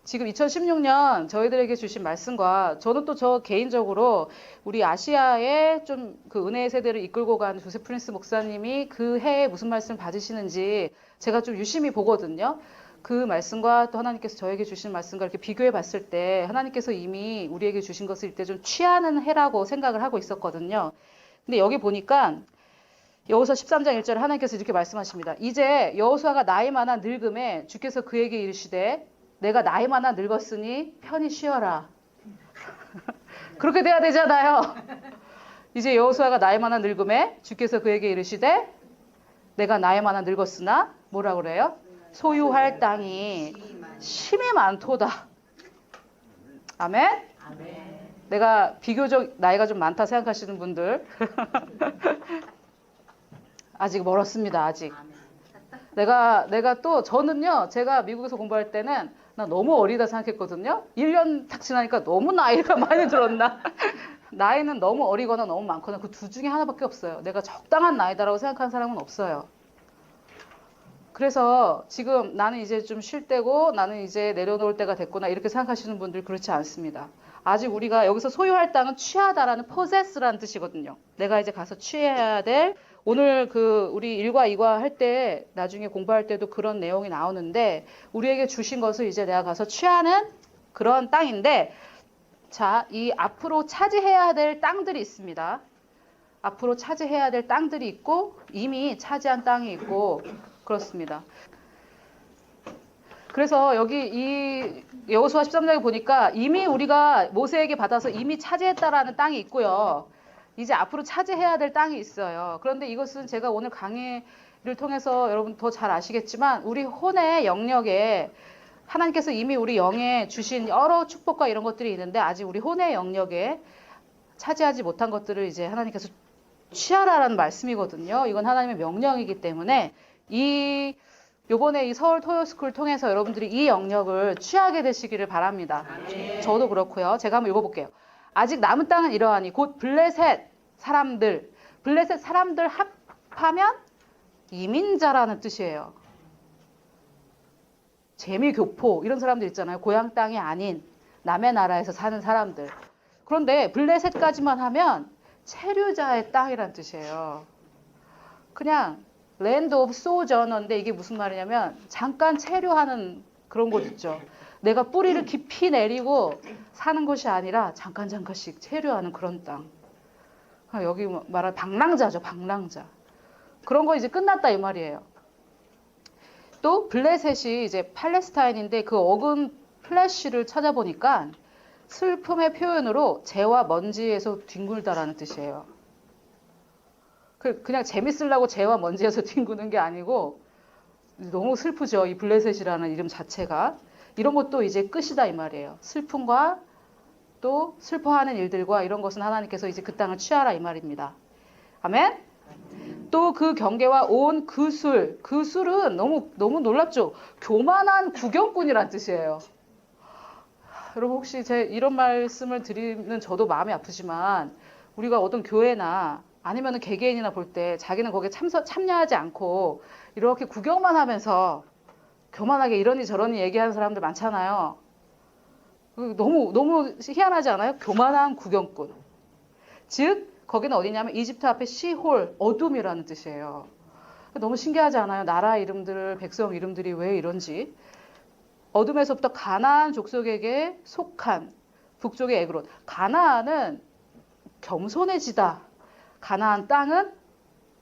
S2: 지금 2016년 저희들에게 주신 말씀과 저는 또 저 개인적으로 우리 아시아의 좀 그 은혜의 세대를 이끌고 간 조세 프린스 목사님이 그 해에 무슨 말씀을 받으시는지 제가 좀 유심히 보거든요. 그 말씀과 또 하나님께서 저에게 주신 말씀과 이렇게 비교해 봤을 때 하나님께서 이미 우리에게 주신 것을 이때 좀 취하는 해라고 생각을 하고 있었거든요. 근데 여기 보니까 여호수아 13장 1절에 하나님께서 이렇게 말씀하십니다. 이제 여호수아가 나이 많아 늙음에 주께서 그에게 이르시되 내가 나이 많아 늙었으니 편히 쉬어라. 그렇게 돼야 되잖아요. 이제 여호수아가 나이 많아 늙음에 주께서 그에게 이르시되 내가 나이 많아 늙었으나 뭐라 그래요? 소유할 땅이 심히 많도다. 아멘? 내가 비교적 나이가 좀 많다 생각하시는 분들 아직 멀었습니다. 아직. 내가 또 저는요, 제가 미국에서 공부할 때는 나 너무 어리다 생각했거든요. 1년 딱 지나니까 너무 나이가 많이 들었나. 나이는 너무 어리거나 너무 많거나 그 두 중에 하나밖에 없어요. 내가 적당한 나이다라고 생각하는 사람은 없어요. 그래서 지금 나는 이제 좀 쉴 때고 나는 이제 내려놓을 때가 됐구나 이렇게 생각하시는 분들 그렇지 않습니다. 아직 우리가 여기서 소유할 땅은 취하다라는 possess라는 뜻이거든요. 내가 이제 가서 취해야 될, 오늘 그 우리 1과 2과 할 때 나중에 공부할 때도 그런 내용이 나오는데 우리에게 주신 것을 이제 내가 가서 취하는 그런 땅인데, 자, 이 앞으로 차지해야 될 땅들이 있습니다. 앞으로 차지해야 될 땅들이 있고 이미 차지한 땅이 있고 그렇습니다. 그래서 여기 이 여호수아 13장에 보니까 이미 우리가 모세에게 받아서 이미 차지했다라는 땅이 있고요. 이제 앞으로 차지해야 될 땅이 있어요. 그런데 이것은 제가 오늘 강의를 통해서 여러분 더 잘 아시겠지만 우리 혼의 영역에 하나님께서 이미 우리 영에 주신 여러 축복과 이런 것들이 있는데 아직 우리 혼의 영역에 차지하지 못한 것들을 이제 하나님께서 취하라라는 말씀이거든요. 이건 하나님의 명령이기 때문에 요번에 이 서울 토요스쿨 통해서 여러분들이 이 영역을 취하게 되시기를 바랍니다. 저도 그렇고요. 제가 한번 읽어볼게요. 아직 남은 땅은 이러하니 곧 블레셋 사람들 합하면 이민자라는 뜻이에요. 재미교포 이런 사람들 있잖아요. 고향 땅이 아닌 남의 나라에서 사는 사람들. 그런데 블레셋까지만 하면 체류자의 땅이란 뜻이에요. 그냥 land of sojourner인데 이게 무슨 말이냐면 잠깐 체류하는 그런 곳 있죠. 내가 뿌리를 깊이 내리고 사는 것이 아니라 잠깐씩 체류하는 그런 땅. 여기 말하는 방랑자죠. 방랑자. 그런 거 이제 끝났다 이 말이에요. 또 블레셋이 이제 팔레스타인인데 그 어근 플래시를 찾아보니까 슬픔의 표현으로 재와 먼지에서 뒹굴다라는 뜻이에요. 그냥 재밌으려고 재와 먼지에서 뒹구는 게 아니고 너무 슬프죠. 이 블레셋이라는 이름 자체가. 이런 것도 이제 끝이다 이 말이에요. 슬픔과 또 슬퍼하는 일들과 이런 것은 하나님께서 이제 그 땅을 취하라 이 말입니다. 아멘? 또 그 경계와 온 그 술, 그 술은 너무 놀랍죠. 교만한 구경꾼이란 뜻이에요. 여러분 혹시 제 이런 말씀을 드리는 저도 마음이 아프지만 우리가 어떤 교회나 아니면은 개개인이나 볼 때 자기는 거기에 참여하지 않고 이렇게 구경만 하면서 교만하게 이러니 저러니 얘기하는 사람들 많잖아요. 너무 희한하지 않아요? 교만한 구경꾼. 즉 거기는 어디냐면 이집트 앞에 시홀, 어둠이라는 뜻이에요. 너무 신기하지 않아요? 나라 이름들, 백성 이름들이 왜 이런지. 어둠에서부터 가나안 족속에게 속한 북쪽의 에그론. 가나안은 겸손해지다. 가나안 땅은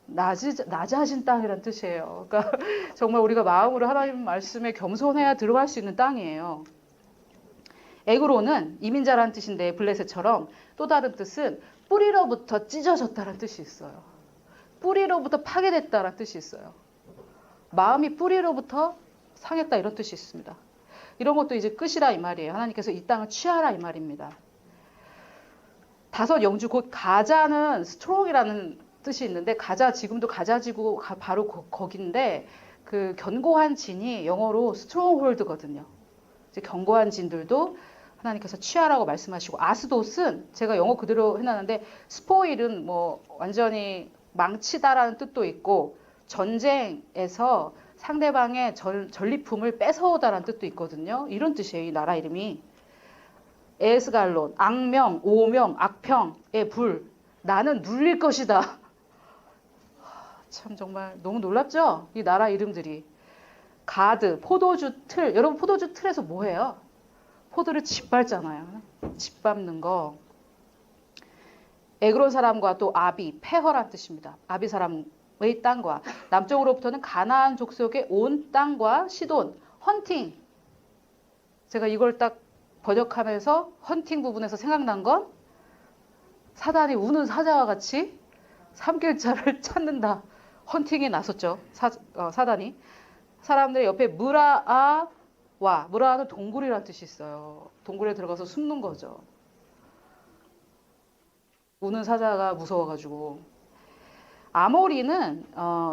S2: 낮아진 땅이란 뜻이에요. 그러니까 정말 우리가 마음으로 하나님 말씀에 겸손해야 들어갈 수 있는 땅이에요. 에그론은 이민자라는 뜻인데 블레셋처럼 또 다른 뜻은 뿌리로부터 찢어졌다는 뜻이 있어요. 뿌리로부터 파괴됐다는 뜻이 있어요. 마음이 뿌리로부터 상했다 이런 뜻이 있습니다. 이런 것도 이제 끝이라 이 말이에요. 하나님께서 이 땅을 취하라 이 말입니다. 다섯 영주 곧 가자는 스트롱이라는 뜻이 있는데 가자 지금도 가자지구 바로 거긴데 그 견고한 진이 영어로 스트롱홀드거든요. 이제 견고한 진들도 하나님께서 취하라고 말씀하시고 아스돗은 제가 영어 그대로 해놨는데 스포일은 뭐 완전히 망치다라는 뜻도 있고 전쟁에서 상대방의 전리품을 뺏어오다라는 뜻도 있거든요. 이런 뜻이에요. 이 나라 이름이. 에스갈론, 악명, 오명, 악평의 불. 나는 눌릴 것이다. 참 정말 너무 놀랍죠? 이 나라 이름들이. 가드, 포도주 틀. 여러분 포도주 틀에서 뭐해요? 포도를 짓밟잖아요. 짓밟는 거. 에그론 사람과 또 아비, 폐허란 뜻입니다. 아비 사람의 땅과 남쪽으로부터는 가나안 족속의 온 땅과 시돈, 헌팅. 제가 이걸 딱 번역하면서 헌팅 부분에서 생각난 건 사단이 우는 사자와 같이 삼킬자를 찾는다. 헌팅에 나섰죠. 사단이. 사람들의 옆에 무라아와 무라아는 동굴이라는 뜻이 있어요. 동굴에 들어가서 숨는 거죠. 우는 사자가 무서워가지고. 아모리는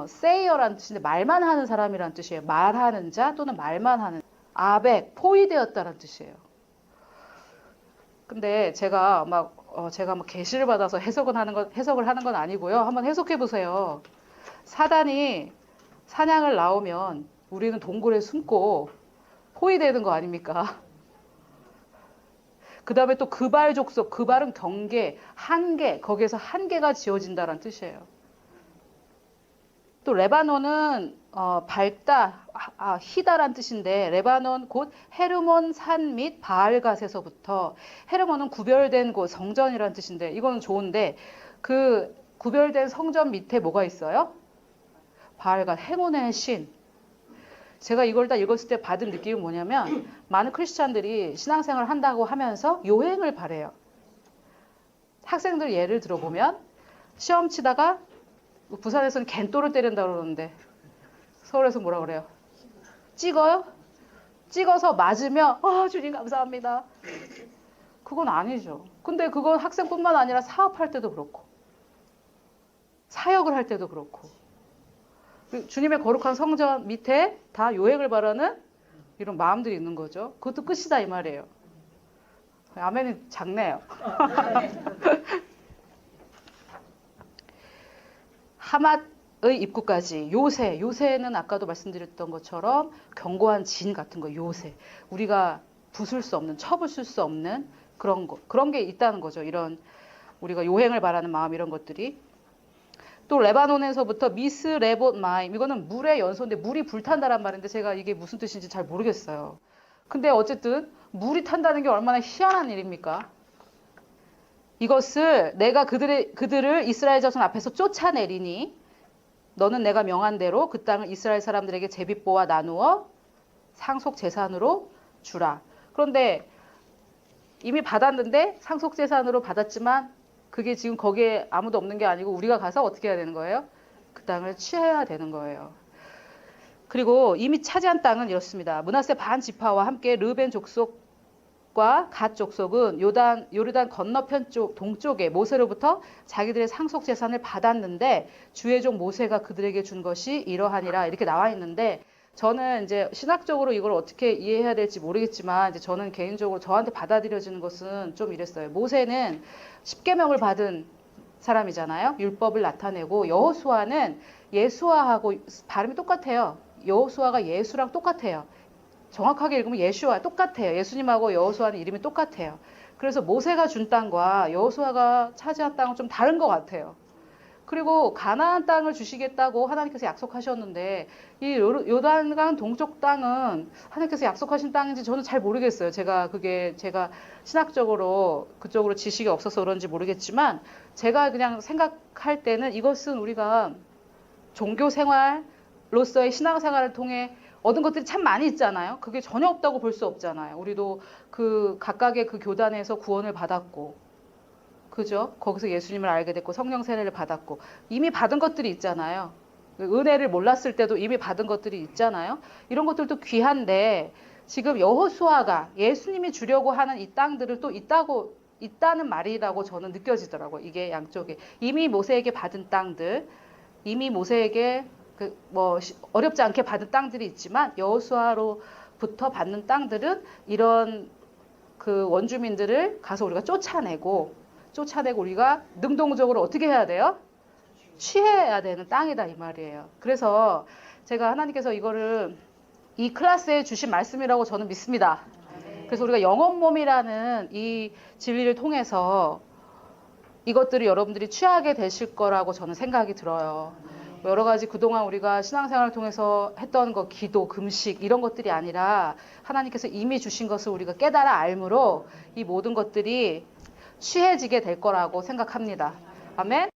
S2: 세이어라는 뜻인데 말만 하는 사람이라는 뜻이에요. 말하는 자 또는 말만 하는. 아벡, 포위되었다는 뜻이에요. 근데 제가 막 계시를 받아서 해석을 하는 건 아니고요. 한번 해석해 보세요. 사단이 사냥을 나오면 우리는 동굴에 숨고 포위되는 거 아닙니까? 그 다음에 또 그발 족속, 그발은 경계, 한계, 거기에서 한계가 지어진다는 뜻이에요. 또 레바논은 밝다, 희다란 뜻인데 레바논 곧 헤르몬 산 및 바알갓에서부터 헤르몬은 구별된 곳, 성전이라는 뜻인데 이거는 좋은데 그 구별된 성전 밑에 뭐가 있어요? 바알갓, 행운의 신. 제가 이걸 다 읽었을 때 받은 느낌이 뭐냐면 많은 크리스찬들이 신앙생활을 한다고 하면서 요행을 바래요. 학생들 예를 들어보면 시험 치다가 부산에서는 갠또를 때린다고 그러는데 서울에서 뭐라 그래요? 찍어요? 찍어서 맞으면 주님 감사합니다. 그건 아니죠. 근데 그건 학생뿐만 아니라 사업할 때도 그렇고 사역을 할 때도 그렇고 주님의 거룩한 성전 밑에 다 요행을 바라는 이런 마음들이 있는 거죠. 그것도 끝이다 이 말이에요. 아멘이 작네요. 하맛의 입구까지 요새는 아까도 말씀드렸던 것처럼 견고한 진 같은 거 요새. 우리가 부술 수 없는 쳐부술 수 없는 그런 게 있다는 거죠. 이런 우리가 요행을 바라는 마음 이런 것들이. 또 레바논에서부터 미스 레봇 마임 이거는 물의 연소인데 물이 불탄다란 말인데 제가 이게 무슨 뜻인지 잘 모르겠어요. 근데 어쨌든 물이 탄다는 게 얼마나 희한한 일입니까? 이것을 내가 그들을 이스라엘 자손 앞에서 쫓아내리니 너는 내가 명한 대로 그 땅을 이스라엘 사람들에게 제비뽀와 나누어 상속 재산으로 주라. 그런데 이미 받았는데 상속재산으로 받았지만 그게 지금 거기에 아무도 없는 게 아니고 우리가 가서 어떻게 해야 되는 거예요? 그 땅을 취해야 되는 거예요. 그리고 이미 차지한 땅은 이렇습니다. 므낫세 반 지파와 함께 르벤 족속과 갓 족속은 요르단 건너편 쪽 동쪽에 모세로부터 자기들의 상속 재산을 받았는데 주의 종 모세가 그들에게 준 것이 이러하니라 이렇게 나와 있는데 저는 이제 신학적으로 이걸 어떻게 이해해야 될지 모르겠지만 이제 저는 개인적으로 저한테 받아들여지는 것은 좀 이랬어요. 모세는 십계명을 받은 사람이잖아요. 율법을 나타내고 여호수아는 예수아하고 발음이 똑같아요. 여호수아가 예수랑 똑같아요. 정확하게 읽으면 예수와 똑같아요. 예수님하고 여호수아는 이름이 똑같아요. 그래서 모세가 준 땅과 여호수아가 차지한 땅은 좀 다른 것 같아요. 그리고 가나안 땅을 주시겠다고 하나님께서 약속하셨는데 이 요단강 동쪽 땅은 하나님께서 약속하신 땅인지 저는 잘 모르겠어요. 제가 신학적으로 그쪽으로 지식이 없어서 그런지 모르겠지만 제가 그냥 생각할 때는 이것은 우리가 종교 생활로서의 신앙생활을 통해 얻은 것들이 참 많이 있잖아요. 그게 전혀 없다고 볼 수 없잖아요. 우리도 그 각각의 그 교단에서 구원을 받았고, 그죠? 거기서 예수님을 알게 됐고, 성령 세례를 받았고, 이미 받은 것들이 있잖아요. 은혜를 몰랐을 때도 이미 받은 것들이 있잖아요. 이런 것들도 귀한데, 지금 여호수아가 예수님이 주려고 하는 이 땅들을 또 있다는 말이라고 저는 느껴지더라고요. 이게 양쪽에. 이미 모세에게 받은 땅들, 이미 모세에게 어렵지 않게 받은 땅들이 있지만 여호수아로부터 받는 땅들은 이런 그 원주민들을 가서 우리가 쫓아내고 우리가 능동적으로 어떻게 해야 돼요? 취해야 되는 땅이다 이 말이에요. 그래서 제가 하나님께서 이거를 이 클래스에 주신 말씀이라고 저는 믿습니다. 그래서 우리가 영혼 몸이라는 이 진리를 통해서 이것들을 여러분들이 취하게 되실 거라고 저는 생각이 들어요. 여러 가지 그동안 우리가 신앙생활을 통해서 했던 거, 기도, 금식 이런 것들이 아니라 하나님께서 이미 주신 것을 우리가 깨달아 알므로 이 모든 것들이 취해지게 될 거라고 생각합니다. 아멘.